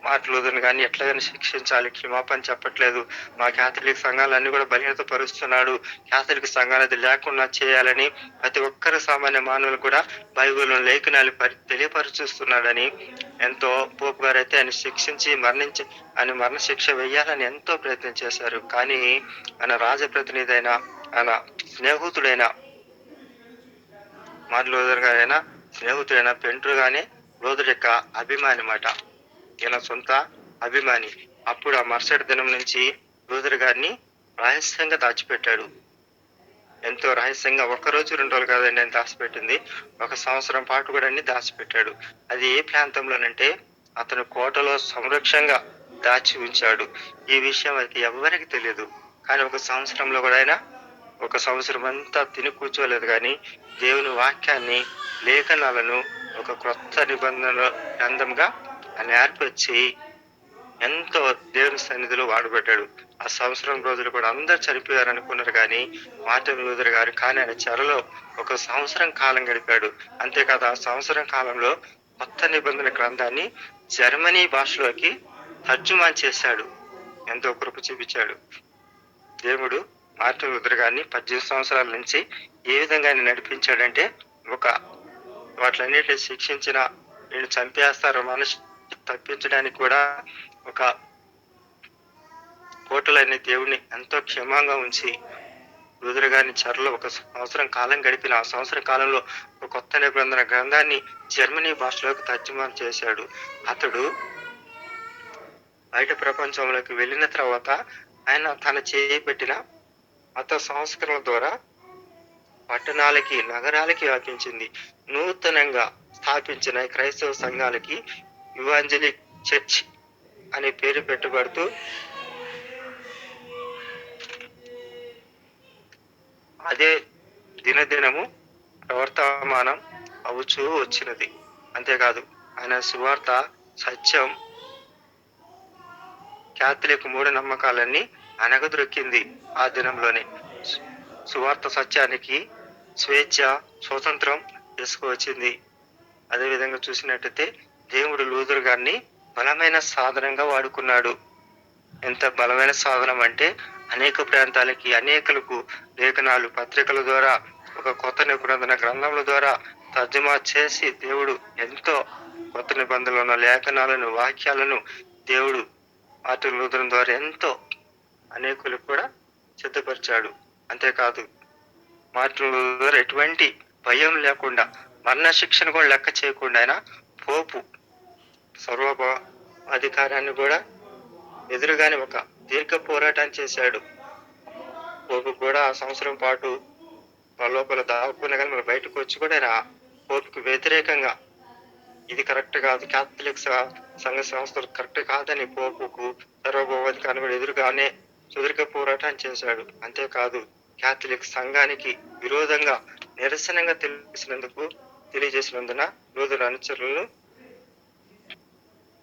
మార్టిన్ లూథర్ని కానీ ఎట్లాగైనా శిక్షించాలి, క్షమాపణ చెప్పట్లేదు, మా క్యాథలిక్ సంఘాలన్నీ కూడా బలహీనత పరుస్తున్నాడు, క్యాథలిక్ సంఘాలది లేకుండా చేయాలని ప్రతి ఒక్కరు సామాన్య మానవులు కూడా బైబిల్ లేఖనాలు తెలియపరుస్తున్నాడని ఎంతో పోపు గారు అయితే ఆయన శిక్షించి ఆయన మరణ శిక్ష వేయాలని ఎంతో ప్రయత్నం చేశారు. కానీ ఆయన రాజప్రతినిధి అయిన ఆయన స్నేహితుడైన మార్టిన్ లూథర్ గారైనా స్నేహితుడైన పెండ్రో గానే లూథర్ యొక్క అభిమాని మాట, ఈయన సొంత అభిమాని. అప్పుడు ఆ మరుసటి దినం నుంచి లూథర్ గారిని రహస్యంగా దాచిపెట్టాడు. ఎంతో రహస్యంగా, 1 రోజు 2 రోజులు కాదండి ఆయన దాచిపెట్టింది, 1 సంవత్సరం పాటు కూడా అన్ని దాచిపెట్టాడు. అది ఏ ప్రాంతంలోనంటే అతను కోటలో సంరక్షంగా దాచి ఉంచాడు. ఈ విషయం అయితే ఎవరికి తెలియదు. కానీ 1 సంవత్సరంలో కూడా ఆయన 1 సంవత్సరం అంతా తిని కూర్చోలేదు. కానీ దేవుని వాక్యాన్ని, లేఖనాలను ఒక క్రొత్త నిబంధన గ్రంథంగా ఆయన ఏర్పరిచి ఎంతో దేవుని సన్నిధిలో వాడబడ్డాడు. ఆ సంవత్సరం రోజులు కూడా అందరు చనిపోయారు అనుకున్నారు. కానీ మార్టిన్ లూథర్ గారు కానీ ఆయన చెరలో 1 సంవత్సరం కాలం గడిపాడు. అంతేకాదు ఆ సంవత్సరం కాలంలో కొత్త నిబంధన గ్రంథాన్ని జర్మనీ భాషలోకి తర్జుమా చేశాడు. ఎంతో కృప చూపించాడు దేవుడు. మార్టిన్ లూథర్ గారిని 18 సంవత్సరాల నుంచి ఏ విధంగా ఆయన నడిపించాడంటే, వాటిలన్నిటిని శిక్షించిన, వీళ్ళు చంపేస్తారు మనిషి తప్పించడానికి కూడా ఒక కోటలైన దేవుణ్ణి ఎంతో క్షేమంగా ఉంచి లూథర్ గారిని చెరలో 1 సంవత్సరం కాలం గడిపిన ఆ సంవత్సర కాలంలో ఒక కొత్త నిబంధన గ్రంథాన్ని జర్మనీ భాషలోకి తర్జుమా చేశాడు. అతడు బయట ప్రపంచంలోకి వెళ్ళిన తర్వాత ఆయన తన చేపట్టిన మత సంస్కరణల ద్వారా పట్టణాలకి, నగరాలకి వ్యాపించింది. నూతనంగా స్థాపించిన క్రైస్తవ సంఘాలకి ఇవాంజలిక్ చర్చ్ అనే పేరు పెట్టబడుతూ అదే దినదినము ప్రవర్తమానం అవుచూ వచ్చినది. అంతేకాదు ఆయన సువార్త సత్యం, క్యాథలిక్ మూఢనమ్మకాలన్నీ అనగదొక్కింది. ఆ దినంలోనే సువార్త సత్యానికి స్వేచ్ఛ, స్వతంత్రం తీసుకువచ్చింది. అదేవిధంగా చూసినట్టయితే దేవుడు లూథర్ గారిని బలమైన సాధనంగా వాడుకున్నాడు. ఎంత బలమైన సాధనం అంటే అనేక ప్రాంతాలకి, అనేకలకు లేఖనాలు, పత్రికల ద్వారా, ఒక కొత్త నిబంధన గ్రంథముల ద్వారా తర్జుమా చేసి దేవుడు ఎంతో కొత్త నిబంధనలు ఉన్న లేఖనాలను, వాక్యాలను దేవుడు మార్టిన్ లూథర్ ద్వారా ఎంతో అనేకులకు కూడా సిద్ధపరిచాడు. అంతేకాదు మార్టిన్ లూథర్ ఎటువంటి భయం లేకుండా, మరణ శిక్షను కూడా లెక్క చేయకుండా ఆయన పోపు అధికారాన్ని కూడా ఎదురుగానే ఒక దీర్ఘ పోరాటం చేశాడు. పోపు కూడా ఆ సంవత్సరం పాటు లోపల దాక్కున్నా కానీ మనం బయటకు వచ్చి కూడా ఆయన పోపుకి వ్యతిరేకంగా ఇది కరెక్ట్ కాదు, క్యాథలిక్ సంఘ సంస్థలు కరెక్ట్ కాదని పోపుకు సర్వభౌమాధికారాన్ని కూడా ఎదురుగానే సుదీర్ఘ పోరాటం చేశాడు. అంతేకాదు క్యాథలిక్ సంఘానికి విరోధంగా నిరసనంగా తెలియజేసినందున లూథర్ అనుచరులను,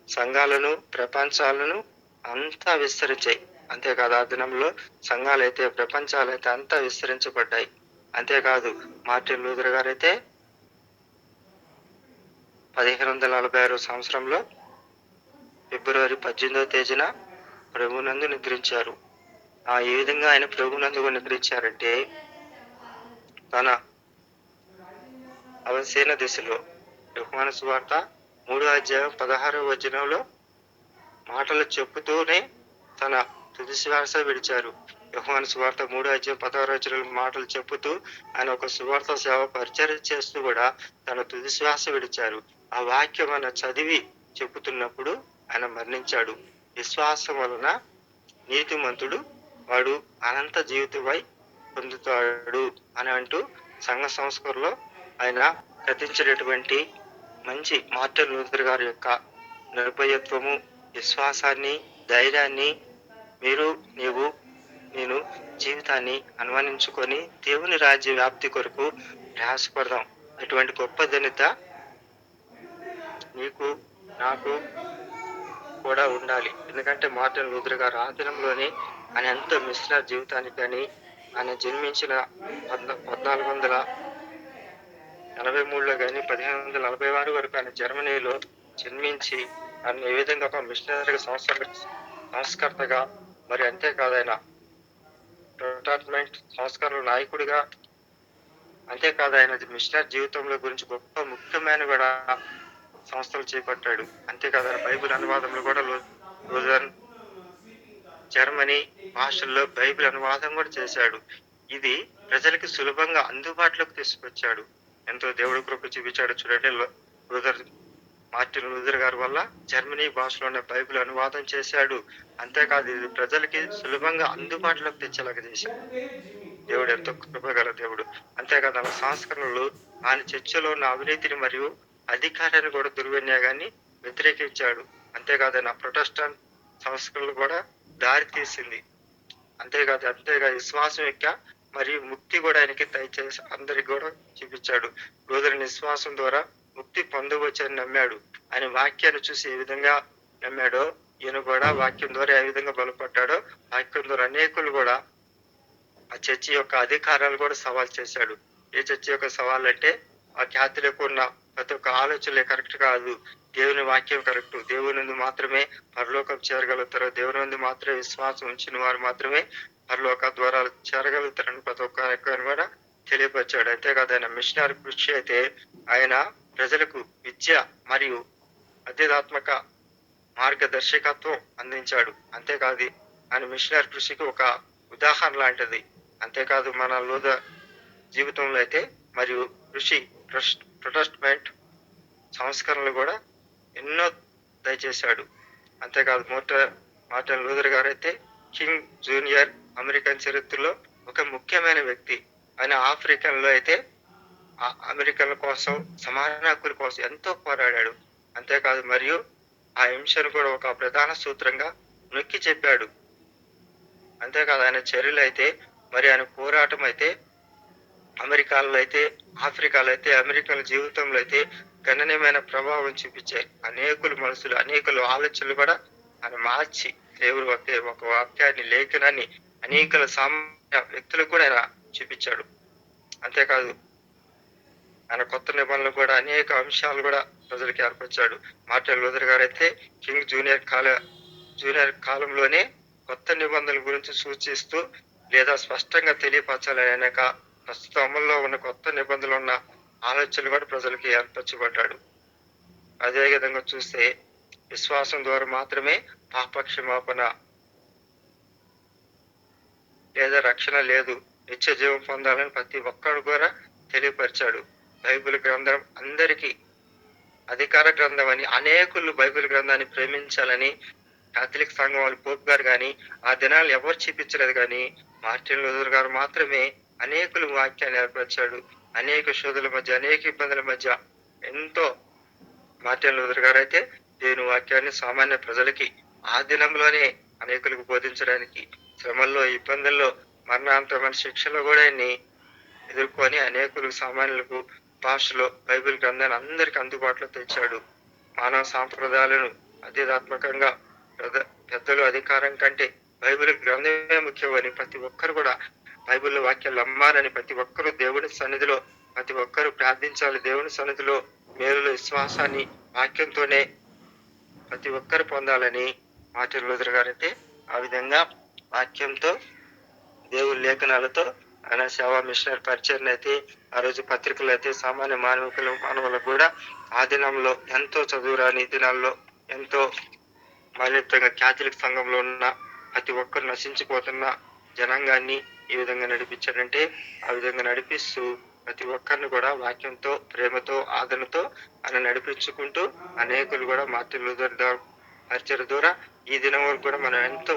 సంఘాలను, ప్రపంచాలను అంతా విస్తరించాయి. అంతేకాదు ఆ దినంలో సంఘాలైతే, ప్రపంచాలైతే అంతా విస్తరించబడ్డాయి. అంతేకాదు మార్టిన్ లూథర్ గారైతే 1546 సంవత్సరంలో ఫిబ్రవరి 18వ తేదీన ప్రభునందు నిద్రించారు. ఏ విధంగా ఆయన ప్రభునందు నిద్రించారంటే, తన అవసేన దిశలో యోహాను సువార్త 3వ అధ్యాయం 16వ వచనంలో మాటలు చెప్పుతూనే తన తుది శ్వాస విడిచారు. యోహాను సువార్త 3వ అధ్యాయం 16వ వచనంలో మాటలు చెప్పుతూ ఆయన ఒక సువార్త సేవ పరిచర్య చేస్తూ కూడా తన తుది శ్వాస విడిచారు. ఆ వాక్యం ఆయన చదివి చెప్పుతున్నప్పుడు ఆయన మరణించాడు. విశ్వాసం వలన నీతిమంతుడు వాడు అనంత జీవితమై పొందుతాడు అని అంటూ సంఘ సంస్కరణలో ఆయన కథించినటువంటి మంచి మార్టిన్ లూథర్ గారి యొక్క నిర్భయత్వము, విశ్వాసాన్ని, ధైర్యాన్ని నీవు నేను జీవితాన్ని అనుమానించుకొని దేవుని రాజ్య వ్యాప్తి కొరకు ప్రయాసపడదాం. అటువంటి గొప్ప ధన్యత నీకు నాకు కూడా ఉండాలి. ఎందుకంటే మార్టిన్ లూథర్ గారు ఆ దినంలోనే ఆయన ఎంతో మిషనరీ జీవితానికి కానీ ఆయన జన్మించిన 1483లో కానీ 1546 వరకు ఆయన జర్మనీలో జన్మించి ఆయన ఏ విధంగా ఒక మిషనరీ సంస్కర్తగా, మరి అంతేకాదు ఆయన ప్రొటెస్టెంట్ సంస్కరణ నాయకుడిగా, అంతేకాదు ఆయన మిషనరీ జీవితంలో గురించి గొప్ప ముఖ్యమైన కూడా సంస్థలు చేపట్టాడు. అంతేకాదు ఆయన బైబిల్ అనువాదంలో కూడా లూథరన్ జర్మనీ భాషల్లో బైబిల్ అనువాదం కూడా చేశాడు. ఇది ప్రజలకి సులభంగా అందుబాటులోకి తీసుకొచ్చాడు. ఎంతో దేవుడి కృప చూపించాడు. చూడండి, మార్టిన్ లూథర్ గారి వల్ల జర్మనీ భాషలోనే బైబిల్ అనువాదం చేశాడు. అంతేకాదు ఇది ప్రజలకి సులభంగా అందుబాటులోకి తెచ్చేలాగా చేశాడు. దేవుడు ఎంతో కృపగల దేవుడు. అంతేకాదు ఆయన సంస్కరణలు ఆయన చర్చలో ఉన్న అవినీతిని మరియు అధికారాన్ని కూడా దుర్వినియోగాన్ని వ్యతిరేకించాడు. అంతేకాదు ఆయన ప్రొటెస్టెంట్ సంస్కరణలు కూడా దారి తీసింది. అంతేగా విశ్వాసం యొక్క మరియు ముక్తి కూడా ఆయనకి దయచేసి అందరికి కూడా చూపించాడు. లూథర్ విశ్వాసం ద్వారా ముక్తి పొందవచ్చని నమ్మాడు. ఆయన వాక్యాన్ని చూసి ఏ విధంగా నమ్మాడో ఈయన కూడా వాక్యం ద్వారా ఏ విధంగా బలపడ్డాడో వాక్యం ద్వారా అనేకులు కూడా ఆ చర్చి యొక్క అధికారాలు కూడా సవాల్ చేశాడు. ఏ చర్చి యొక్క సవాల్ అంటే ఆ ఖ్యాతిలోకి ఉన్న ప్రతి ఒక్క ఆలోచనలే కరెక్ట్ కాదు, దేవుని వాక్యం కరెక్ట్, దేవుని నుండి మాత్రమే పరలోకం చేరగలుగుతారు, దేవుని నుండి మాత్రమే విశ్వాసం ఉంచిన వారు మాత్రమే పరలోక ద్వారాలు చేరగలుగుతారని ప్రతి ఒక్కరిని కూడా తెలియపరిచాడు. అంతేకాదు ఆయన మిషనరీ కృషి అయితే ఆయన ప్రజలకు విద్య మరియు ఆధ్యాత్మిక మార్గదర్శకత్వం అందించాడు. అంతేకాదు ఆయన మిషనరీ కృషికి ఒక ఉదాహరణ లాంటిది. అంతేకాదు మన లూథర్ జీవితంలో అయితే మరియు కృషి ప్రొటెస్టెంట్ సంస్కరణలు కూడా ఎన్నో దయచేశాడు. అంతేకాదు మార్టిన్ లూథర్ గారు అయితే కింగ్ జూనియర్ అమెరికన్ చరిత్రలో ఒక ముఖ్యమైన వ్యక్తి. ఆయన ఆఫ్రికన్లో అయితే అమెరికన్ల కోసం, సమాన హక్కుల కోసం ఎంతో పోరాడాడు. అంతేకాదు మరియు ఆ హింసను కూడా ఒక ప్రధాన సూత్రంగా నొక్కి చెప్పాడు. అంతేకాదు ఆయన చర్యలు అయితే మరి ఆయన పోరాటం అయితే అమెరికాలో అయితే, ఆఫ్రికాలో అయితే, అమెరికన్ జీవితంలో అయితే గణనీయమైన ప్రభావం చూపించాయి. అనేకుల మనసులు, అనేకుల ఆలోచనలు కూడా ఆయన మార్చి దేవుడు ఒక వాక్యాన్ని, లేఖనాన్ని అనేకల సామాన్య వ్యక్తులకు కూడా ఆయన చూపించాడు. అంతేకాదు ఆయన కొత్త నిబంధనలు కూడా అనేక అంశాలు కూడా ప్రజలకు ఏర్పరిచాడు. మార్టిన్ లూథర్ గారు అయితే కింగ్ జూనియర్ కాలంలోనే కొత్త నిబంధనల గురించి సూచిస్తూ లేదా స్పష్టంగా తెలియపరచాలని అనేక ప్రస్తుత అమల్లో ఉన్న కొత్త నిబంధనలు ఉన్న ఆలోచనలు కూడా ప్రజలకి ఏర్పరచబడ్డాడు. అదే విధంగా చూస్తే విశ్వాసం ద్వారా మాత్రమే పాపక్షమాపణ లేదా రక్షణ లేదు, నిత్య జీవం పొందాలని ప్రతి ఒక్కరు కూడా తెలియపరిచాడు. బైబిల్ గ్రంథం అందరికీ అధికార గ్రంథం అని, అనేకులు బైబిల్ గ్రంథాన్ని ప్రేమించాలని కాథలిక్ సంఘం వాళ్ళు పోప్ గారు కానీ ఆ దినాలు ఎవరు చూపించలేదు. కానీ మార్టిన్ లూథర్ గారు మాత్రమే అనేకులు వాక్యాన్ని ఏర్పరిచాడు. అనేక శోధుల మధ్య, అనేక ఇబ్బందుల మధ్య ఎంతో మార్టిన్ లూథర్ గారు అయితే దేవుని వాక్యాన్ని సామాన్య ప్రజలకి ఆ దినంలోనే అనేకులకు బోధించడానికి, శ్రమల్లో, ఇబ్బందుల్లో, మరణాంతమైన శిక్షలో కూడా ఎదుర్కొని అనేకులకు సామాన్యులకు భాషలో బైబిల్ గ్రంథాన్ని అందరికి అందుబాటులో తెచ్చాడు. మానవ సాంప్రదాయాలను ఆధ్యాత్మికంగా పెద్దలు అధికారం కంటే బైబిల్ గ్రంథమే ముఖ్యమని, ప్రతి ఒక్కరు కూడా బైబిల్ వాక్యాలు నమ్మాలని, ప్రతి ఒక్కరు దేవుని సన్నిధిలో ప్రతి ఒక్కరు ప్రార్థించాలి. దేవుని సన్నిధిలో మేలుల విశ్వాసాన్ని వాక్యంతోనే ప్రతి ఒక్కరు పొందాలని మార్టిన్ లూథర్ గారు అయితే ఆ విధంగా వాక్యంతో, దేవుని లేఖనాలతో ఆయన సేవా మిషనరీ పరిచయం అయితే ఆ రోజు పత్రికలు అయితే సామాన్య మానవులకు కూడా ఆ దినంలో ఎంతో చదువురాని దినాల్లో ఎంతో బాల్యత్వంగా క్యాథలిక్ సంఘంలో ఉన్న ప్రతి ఒక్కరు నశించిపోతున్న జనాంగాన్ని ఈ విధంగా నడిపించాడంటే ఆ విధంగా నడిపిస్తూ ప్రతి ఒక్కరిని కూడా వాక్యంతో, ప్రేమతో, ఆదరణతో ఆయన నడిపించుకుంటూ అనేకులు కూడా మార్టిన్ లూథర్ పరిచయం ద్వారా ఈ దినం వరకు కూడా మనం ఎంతో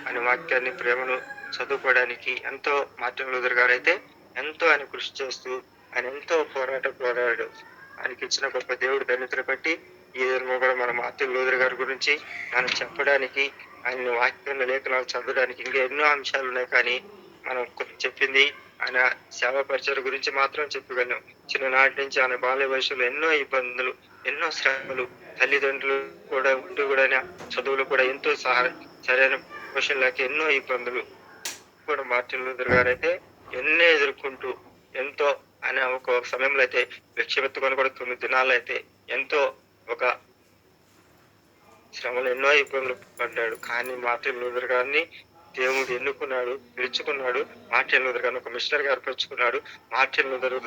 ఆయన వాక్యాన్ని, ప్రేమను చదువుకోవడానికి ఎంతో మార్టిన్ లూథర్ గారు అయితే ఎంతో ఆయన కృషి చేస్తూ ఆయన ఎంతో పోరాడాడు. ఆయనకి ఇచ్చిన గొప్ప దేవుడు ధన్యతను బట్టి ఈ విధంగా కూడా మన మార్టిన్ లూథర్ గారి గురించి మనం చెప్పడానికి, ఆయన వాక్యంలో లేఖనాలు చదవడానికి ఇంకా ఎన్నో అంశాలు ఉన్నాయి. కానీ మనం చెప్పింది ఆయన సేవా పరిచయం గురించి మాత్రం చెప్పగలం. చిన్ననాటి నుంచి ఆయన బాల్య వయసులో ఎన్నో ఇబ్బందులు, ఎన్నో శ్రమలు, తల్లిదండ్రులు కూడా ఉంటూ కూడా చదువులు కూడా ఎంతో సరైన పోషణ లేక ఎన్నో ఇబ్బందులు కూడా మార్టిన్ లూథర్ గారు అయితే ఎన్నో ఎదుర్కొంటూ ఎంతో ఆయన ఒక సమయంలో అయితే భిక్షమెత్తుకొని కూడా 9 దినాలు అయితే ఎంతో ఒక శ్రమలు ఎన్నో ఇబ్బందులు పడ్డాడు. కానీ మార్టిన్ లూథర్ గారిని దేవుడు ఎన్నుకున్నాడు, పిలుచుకున్నాడు. మార్టిన్ లూథర్ గారిని ఒక మిషనరీ గారు పిలుచుకున్నాడు. మార్టిన్ లూథర్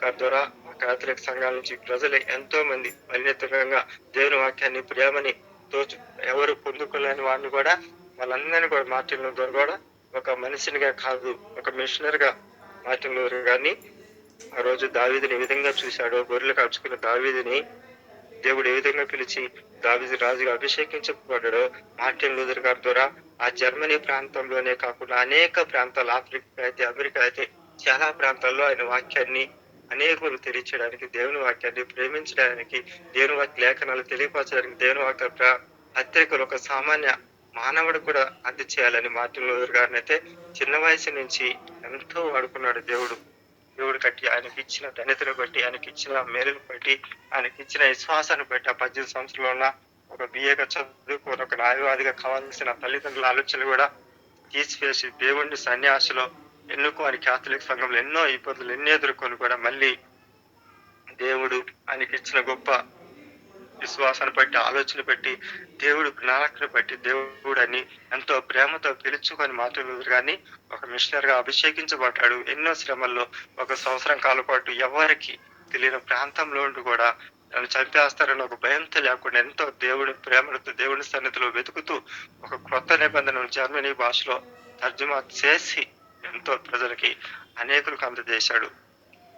గారి ద్వారా కాథలిక్ సంఘాల నుంచి ప్రజలు ఎంతో మంది పరిణితంగా దేవుని వాక్యాన్ని, ప్రేమని ఎవరు పొందుకోలేని వాడిని కూడా వాళ్ళందరినీ కూడా మార్టిన్ లూథర్ కూడా ఒక మనిషినిగా కాదు, ఒక మిషనరీగా మార్టిన్ లూథర్ గారిని ఆ రోజు దావీదుని ఏ విధంగా చూశాడో, గొర్రెలు కాచుకున్న దావీదుని దేవుడు ఏ విధంగా పిలిచి దావీదు రాజుగా అభిషేకించబడ్డాడో మార్టిన్ లూథర్ గారి ద్వారా ఆ జర్మనీ ప్రాంతంలోనే కాకుండా అనేక ప్రాంతాలు, ఆఫ్రికా అయితే, అమెరికా అయితే చాలా ప్రాంతాల్లో ఆయన వాక్యాన్ని అనేకులు తెలియచేయడానికి, దేవుని వాక్యాన్ని ప్రేమించడానికి, దేవుని వాక్య లేఖనాలు తెలియపరచడానికి, దేవుని వాక్య పత్రికలు ఒక సామాన్య మానవుడు కూడా అందచేయాలని మార్టిన్ లూథర్ గారిని అయితే చిన్న వయసు నుంచి ఎంతో వాడుకున్నాడు దేవుడు. దేవుడు కట్టి ఆయనకి ఇచ్చిన ధన్యతను బట్టి, ఆయనకి ఇచ్చిన మేలును బట్టి, ఆయనకి ఇచ్చిన విశ్వాసాన్ని బట్టి ఆ 18 సంవత్సరంలో ఉన్న ఒక బిఏగా చదువుకొని ఒక న్యాయవాదిగా కావాల్సిన తల్లిదండ్రుల ఆలోచనలు కూడా తీసివేసి దేవుడిని సన్యాసిలో ఎన్నుకోని కాథలిక్ సంఘంలో ఎన్నో ఇబ్బందులు ఎన్నో ఎదుర్కొని కూడా మళ్ళీ దేవుడు ఆయనకి ఇచ్చిన గొప్ప విశ్వాసాన్ని బట్టి, ఆలోచన బట్టి, దేవుడు ప్రణాళికను బట్టి దేవుడు అని ఎంతో ప్రేమతో పిలుచుకొని మార్టిన్ లూథర్ గారిని ఒక మిషనరీగా అభిషేకించబడ్డాడు. ఎన్నో శ్రమల్లో 1 సంవత్సరం కాలం పాటు ఎవరికి తెలియని ప్రాంతంలో ఉండి కూడా నన్ను చంపేస్తారని ఒక భయంతో లేకుండా ఎంతో దేవుడి ప్రేమలతో దేవుడి సన్నిధిలో వెతుకుతూ ఒక కొత్త నిబంధనను జర్మనీ భాషలో తర్జుమా చేసి ఎంతో ప్రజలకి అనేకులకు అందజేశాడు.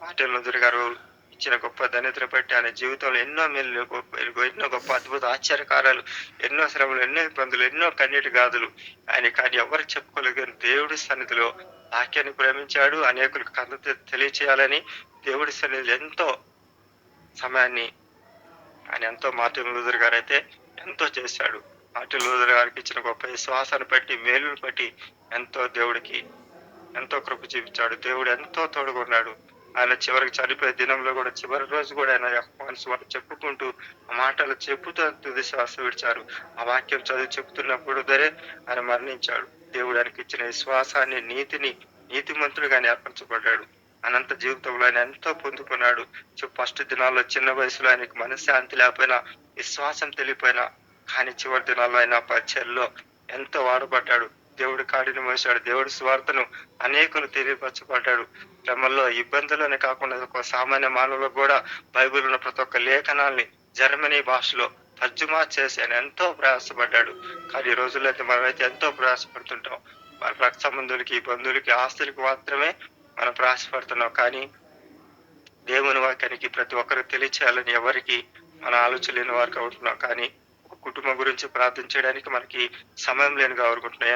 మార్టిన్ లూథర్ గారు ఇచ్చిన గొప్ప ధన్యతను బట్టి ఆయన జీవితంలో ఎన్నో మేలు, ఎన్నో గొప్ప అద్భుత ఆశ్చర్యకారాలు, ఎన్నో శ్రమలు, ఎన్నో ఇబ్బందులు, ఎన్నో కన్నీటి గాథలు ఆయన కానీ ఎవరు చెప్పుకోలేదు. దేవుడి సన్నిధిలో వాక్యాన్ని ప్రేమించాడు. అనేకులకు తెలియచేయాలని దేవుడి సన్నిధిలో ఎంతో సమయాన్ని ఆయన మార్టిన్ లూథర్ గారు అయితే ఎంతో చేశాడు. మార్టిన్ లూథర్ గారికి ఇచ్చిన గొప్ప విశ్వాసాన్ని బట్టి, మేలును బట్టి ఎంతో దేవుడికి ఎంతో కృప చూపించాడు. దేవుడు ఎంతో తోడుకున్నాడు. ఆయన చివరికి చనిపోయే దినంలో కూడా, చివరి రోజు కూడా ఆయన మనసు చెప్పుకుంటూ ఆ మాటలు చెప్పుతూ తుది శ్వాస విడిచారు. ఆ వాక్యం చదివి చెప్తున్నప్పుడు ఆయన మరణించాడు. దేవుడు ఆయనకి ఇచ్చిన విశ్వాసాన్ని, నీతిని, నీతిమంతుడిగా ఏర్పరచబడ్డాడు. అనంత జీవితంలో ఆయన ఎంతో పొందుకున్నాడు. ఫస్ట్ దినాల్లో చిన్న వయసులో ఆయనకి మనశ్శాంతి లేకపోయినా, విశ్వాసం తెలియపోయినా, కానీ చివరి దినాల్లో ఆయన పరిచర్యలో ఎంతో వాడబడ్డాడు. దేవుడి కాడిని మోసాడు. దేవుడి స్వార్థను అనేకులు తెలియపరచబడ్డాడు. క్రమంలో ఇబ్బందులనే కాకుండా ఒక సామాన్య మానవులకు కూడా బైబిల్ ఉన్న ప్రతి ఒక్క లేఖనాల్ని జర్మనీ భాషలో తర్జుమా చేసి ఆయన ఎంతో ప్రయాసపడ్డాడు. కానీ ఈ రోజుల్లో అయితే మనమైతే ఎంతో ప్రయాసపడుతుంటాం. మన రక్త సంబంధులకి, బంధువులకి, ఆస్తులకి మాత్రమే మనం ప్రయాసపడుతున్నాం. కానీ దేవుని వాక్యానికి ప్రతి ఒక్కరికి తెలియచేయాలని ఎవరికి మన ఆలోచన లేని వారికి అవుతున్నాం. కానీ కుటుంబం గురించి ప్రార్థించడానికి మనకి సమయం లేని కోరుకుంటున్నాం.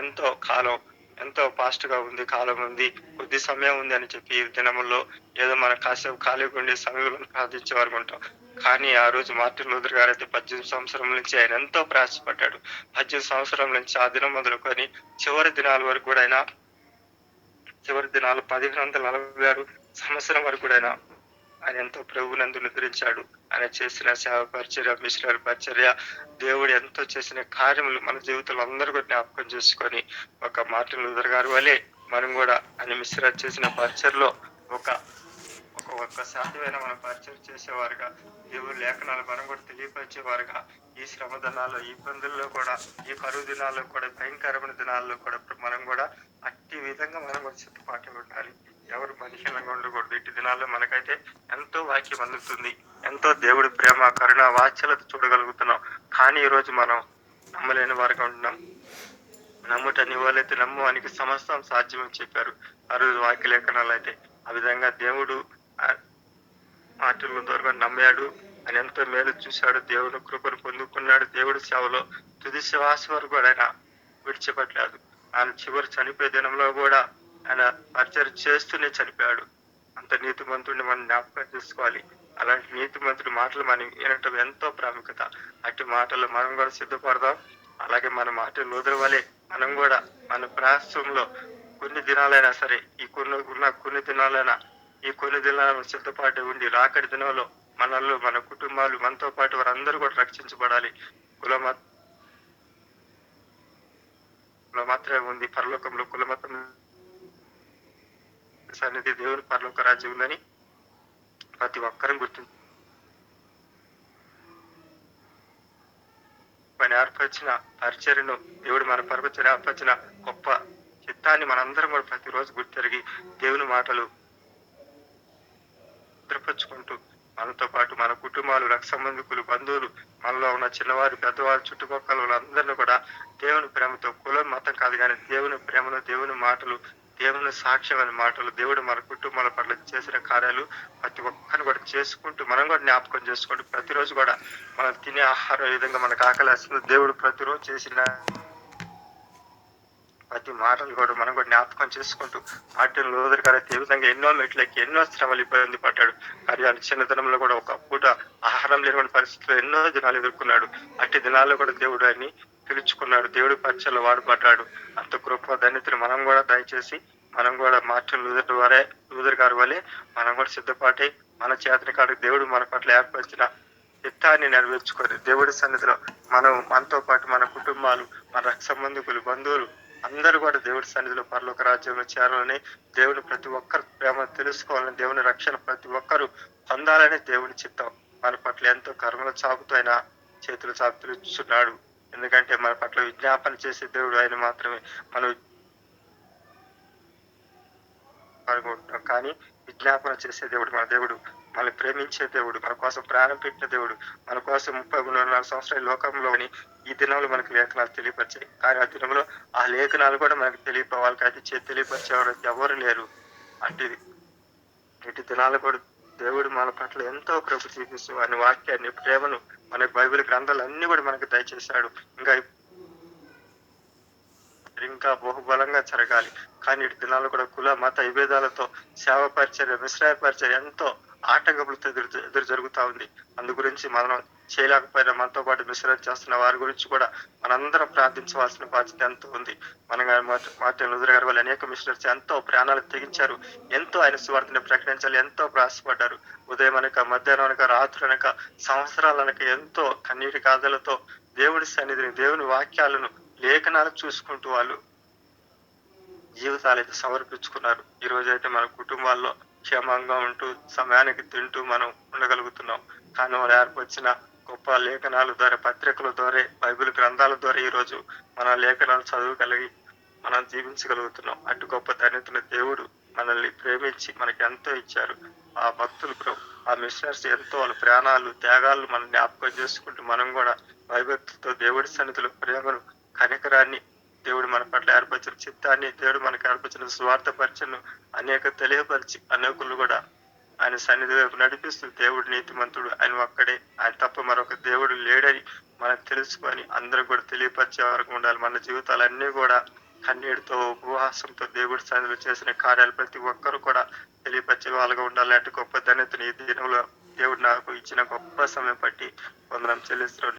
ఎంతో ఫాస్ట్ గా ఉంది, కాలం ఉంది, కొద్ది సమయం ఉంది అని చెప్పి ఈ దినముల్లో ఏదో మన కాసేపు ఖాళీగా ఉండే సమయంలో ప్రార్థించేవారు ఉంటాం. కానీ ఆ రోజు మార్టిన్ లూథర్ గారు అయితే 18 సంవత్సరం నుంచి ఆయన ఎంతో ప్రయాసపడ్డాడు. 18 సంవత్సరం నుంచి ఆ దినం మొదలుకొని చివరి దినాల వరకు కూడా ఆయన, చివరి దినాలు 1546 సంవత్సరం వరకు కూడా ఆయన ఎంతో ప్రభువునందు నిద్రించాడు. ఆయన చేసిన సేవ పరిచర్య, మిషనరీ పరిచర్య, దేవుడు ఎంతో చేసిన కార్యములు మన జీవితంలో అందరూ కూడా జ్ఞాపకం చేసుకొని ఒక మార్టిన్ లూథర్ గారు వలె మనం కూడా ఆయన మిషనరీ చేసిన పరిచర్లో ఒక్క శాతమైన మనం పరిచయం చేసేవారుగా, దేవుడి లేఖనాలు మనం కూడా తెలియపరిచేవారుగా, ఈ శ్రమ దినాల్లో, ఈ ఇబ్బందుల్లో కూడా, ఈ కరువు దినాల్లో కూడా, భయంకరమైన దినాల్లో కూడా మనం కూడా అట్టి విధంగా మనం కూడా సిద్ధపాటు ఉండాలి. ఎవరు బలహీనంగా ఉండకూడదు. ఇటు దినాల్లో మనకైతే ఎంతో వాక్యం అందుతుంది, ఎంతో దేవుడి ప్రేమ, కరుణ, వాత్సల్యత చూడగలుగుతున్నాం. కానీ ఈ రోజు మనం నమ్మలేని వారుగా ఉంటున్నాం. నమ్ముట నీ వాళ్ళైతే నమ్ము, ఆయనకి సమస్తం సాధ్యమని చెప్పారు ఆ రోజు వాక్య లేఖనాలు అయితే. ఆ విధంగా దేవుడు మార్టిన్ లూథర్ గారు నమ్మాడు. ఆయన ఎంతో మేలు చూశాడు. దేవుడు కృపను పొందుకున్నాడు. దేవుడి సేవలో తుది శ్వాస వరకు ఆయన విడిచిపెట్టలేదు. ఆయన చివరి చనిపోయే దినంలో కూడా ఆయన పరిచయం చేస్తూనే చనిపోయాడు. అంత నీతిమంతుడిని మనం జ్ఞాపకం చేసుకోవాలి. అలాంటి నీతిమంతుడి మాటలు మనం వినటం ఎంతో ప్రాముఖ్యత. అట్టి మాటల్లో మనం కూడా సిద్ధపడదాం. అలాగే మన మార్టిన్ లూథర్ వలె మనం కూడా మన ప్రయాసంలో కొన్ని దినాలైనా సరే, కొన్ని దినాలైనా ఈ కొన్ని దినాలను సిద్ధపాటు ఉండి రాకడి దినంలో మనల్లో మన కుటుంబాలు మనతో పాటు వారందరూ కూడా రక్షించబడాలి. కులమతాలు మాత్రమే ఉంది. పరలోకంలో కులమతం సన్నిధి దేవుని పరలోక రాజ్యం ఉందని ప్రతి ఒక్కరూ గుర్తించి పని ఏర్పరిచిన పరిచర్యను దేవుడు మన పరపరిచిన ఏర్పరిచిన గొప్ప చిత్తాన్ని మనందరం కూడా ప్రతిరోజు గుర్తెరిగి దేవుని మాటలు భద్రపరుచుకుంటూ మనతో పాటు మన కుటుంబాలు, రక్త సంబంధికులు, బంధువులు, మనలో ఉన్న చిన్నవారు, పెద్దవారు, చుట్టుపక్కల వాళ్ళందరినీ కూడా దేవుని ప్రేమతో, కులం మతం కాదు కానీ దేవుని ప్రేమలో, దేవుని మాటలు, దేవుని సాక్ష్యం అనే మాటలు, దేవుడు మన కుటుంబాల పట్ల చేసిన కార్యాలు ప్రతి ఒక్కరిని కూడా చేసుకుంటూ మనం కూడా జ్ఞాపకం చేసుకుంటూ ప్రతిరోజు కూడా మనం తినే ఆహారం ఏ విధంగా మనకు ఆకలేస్తుందో దేవుడు ప్రతిరోజు చేసిన ప్రతి మాటలు కూడా మనం కూడా జ్ఞాపకం చేసుకుంటూ మార్టిన్ లూథర్ గారు ఏ విధంగా ఎన్నో మెట్లకి ఎన్నో శ్రమలు ఇబ్బంది పడ్డాడు. మరి ఆయన చిన్నతనంలో కూడా ఒక పూట ఆహారం లేని పరిస్థితుల్లో ఎన్నో దినాలు ఎదుర్కొన్నాడు. అట్టి దినాల్లో కూడా దేవుడు ఆయన్ని పిలుచుకున్నాడు. దేవుడి పరిచయలో వాడుపడ్డాడు. అంత కృప ధన్యతను మనం కూడా దయచేసి మనం కూడా మార్టిన్ లూథర్ గారి వలె మనం కూడా సిద్ధపాటై మన చేతని కాడికి దేవుడు మన పట్ల ఏర్పరిచిన చిత్తాన్ని నెరవేర్చుకొని దేవుడి సన్నిధిలో మనం మనతో పాటు మన కుటుంబాలు, మన రక్త సంబంధికులు, బంధువులు అందరూ కూడా దేవుడి సన్నిధిలో పరలోక రాజ్యంలో చేరాలని, దేవుని ప్రతి ఒక్కరు ప్రేమ తెలుసుకోవాలని, దేవుని రక్షణ ప్రతి ఒక్కరు పొందాలని దేవుని చిత్తం. మన పట్ల ఎంతో కర్మల చాపుతూ ఆయన చేతులు చాపుతూ ఇస్తున్నాడు. ఎందుకంటే మన పట్ల విజ్ఞాపన చేసే దేవుడు ఆయన మాత్రమే. మనం అనుకుంటున్నాం కానీ విజ్ఞాపన చేసే దేవుడు మన దేవుడు, మనల్ని ప్రేమించే దేవుడు, మన కోసం ప్రాణం పెట్టిన దేవుడు, మన కోసం 33 సంవత్సరాల లోకంలోని ఈ దినంలో మనకు లేఖనాలు తెలియపరిచాయి. కానీ ఆ దినంలో ఆ లేఖనాలు కూడా మనకు తెలియపోవాలి కానీ తెలియపరిచేవారు ఎవరు లేరు. అంటే ఇటు దినాలు కూడా దేవుడు మన పట్ల ఎంతో కృప చూపిస్తూ ఆయన వాక్యాన్ని, ప్రేమను, మన బైబిల్ గ్రంథాలు అన్ని కూడా మనకు దయచేశాడు. ఇంకా బహుబలంగా జరగాలి. కానీ ఇటు దినాలు కూడా కుల మత విభేదాలతో సేవ పరిచర్య, మిశ్రాయ పరిచర్య ఎంతో ఆటంకములతో ఎదురు జరుగుతా ఉంది. అందు గురించి మనం చేయలేకపోయినా మనతో పాటు మిశ్రయం చేస్తున్న వారి గురించి కూడా మనందరం ప్రార్థించవలసిన బాధ్యత ఎంతో ఉంది. మన మార్టిన్ లూథర్ గారి వల్ల అనేక మిషనరీస్ ఎంతో ప్రాణాలు తెగించారు. ఎంతో ఆయన సువార్తని ప్రకటించాలి, ఎంతో ప్రయాసపడ్డారు. ఉదయం అనక, మధ్యాహ్నం అనక, రాత్రి అనక, సంవత్సరాలు అనక ఎంతో కన్నీటి గాథలతో దేవుడి సన్నిధిని, దేవుని వాక్యాలను, లేఖనాలు చూసుకుంటూ వాళ్ళు జీవితాలు అయితే సమర్పించుకున్నారు. ఈ రోజైతే మన కుటుంబాల్లో క్షేమంగా ఉంటూ సమయానికి తింటూ మనం ఉండగలుగుతున్నాం. కానీ వాళ్ళు ఏర్పరిచిన గొప్ప లేఖనాల ద్వారా, పత్రికల ద్వారా, బైబిల్ గ్రంథాల ద్వారా ఈ రోజు మన లేఖనాలు చదవగలిగి మనం జీవించగలుగుతున్నాం. అటు గొప్ప ధన్యతను దేవుడు మనల్ని ప్రేమించి మనకి ఎంతో ఇచ్చారు. ఆ భక్తులు, ఆ మిషనర్స్ ఎంతో వాళ్ళ ప్రాణాలు, త్యాగాలు మనం జ్ఞాపకం చేసుకుంటూ మనం కూడా భయభక్తులతో దేవుడి సన్నిధిలో ప్రేమను, కనికరాన్ని, దేవుడు మన పట్ల ఏర్పరిచిన చిత్తాన్ని, దేవుడు మనకు ఏర్పరిచిన స్వార్థ పరిచయను అనేక తెలియపరిచి అనేకులు కూడా ఆయన సన్నిధి వైపు నడిపిస్తూ దేవుడు నీతిమంతుడు, ఆయన ఒక్కడే, ఆయన తప్ప మరొక దేవుడు లేడని మనం తెలుసుకొని అందరూ కూడా తెలియపరిచే వరకు ఉండాలి. మన జీవితాలన్నీ కూడా కన్నీటితో, ఉపవాసంతో దేవుడి సన్నిధిలో చేసిన కార్యాలు ప్రతి ఒక్కరు కూడా తెలియపరిచే వాళ్ళగా ఉండాలి. అటు గొప్ప ధన్యతని ఈ దినంలో దేవుడు నాకు ఇచ్చిన గొప్ప సమయం బట్టి వందనం చెల్లిస్తున్నాను.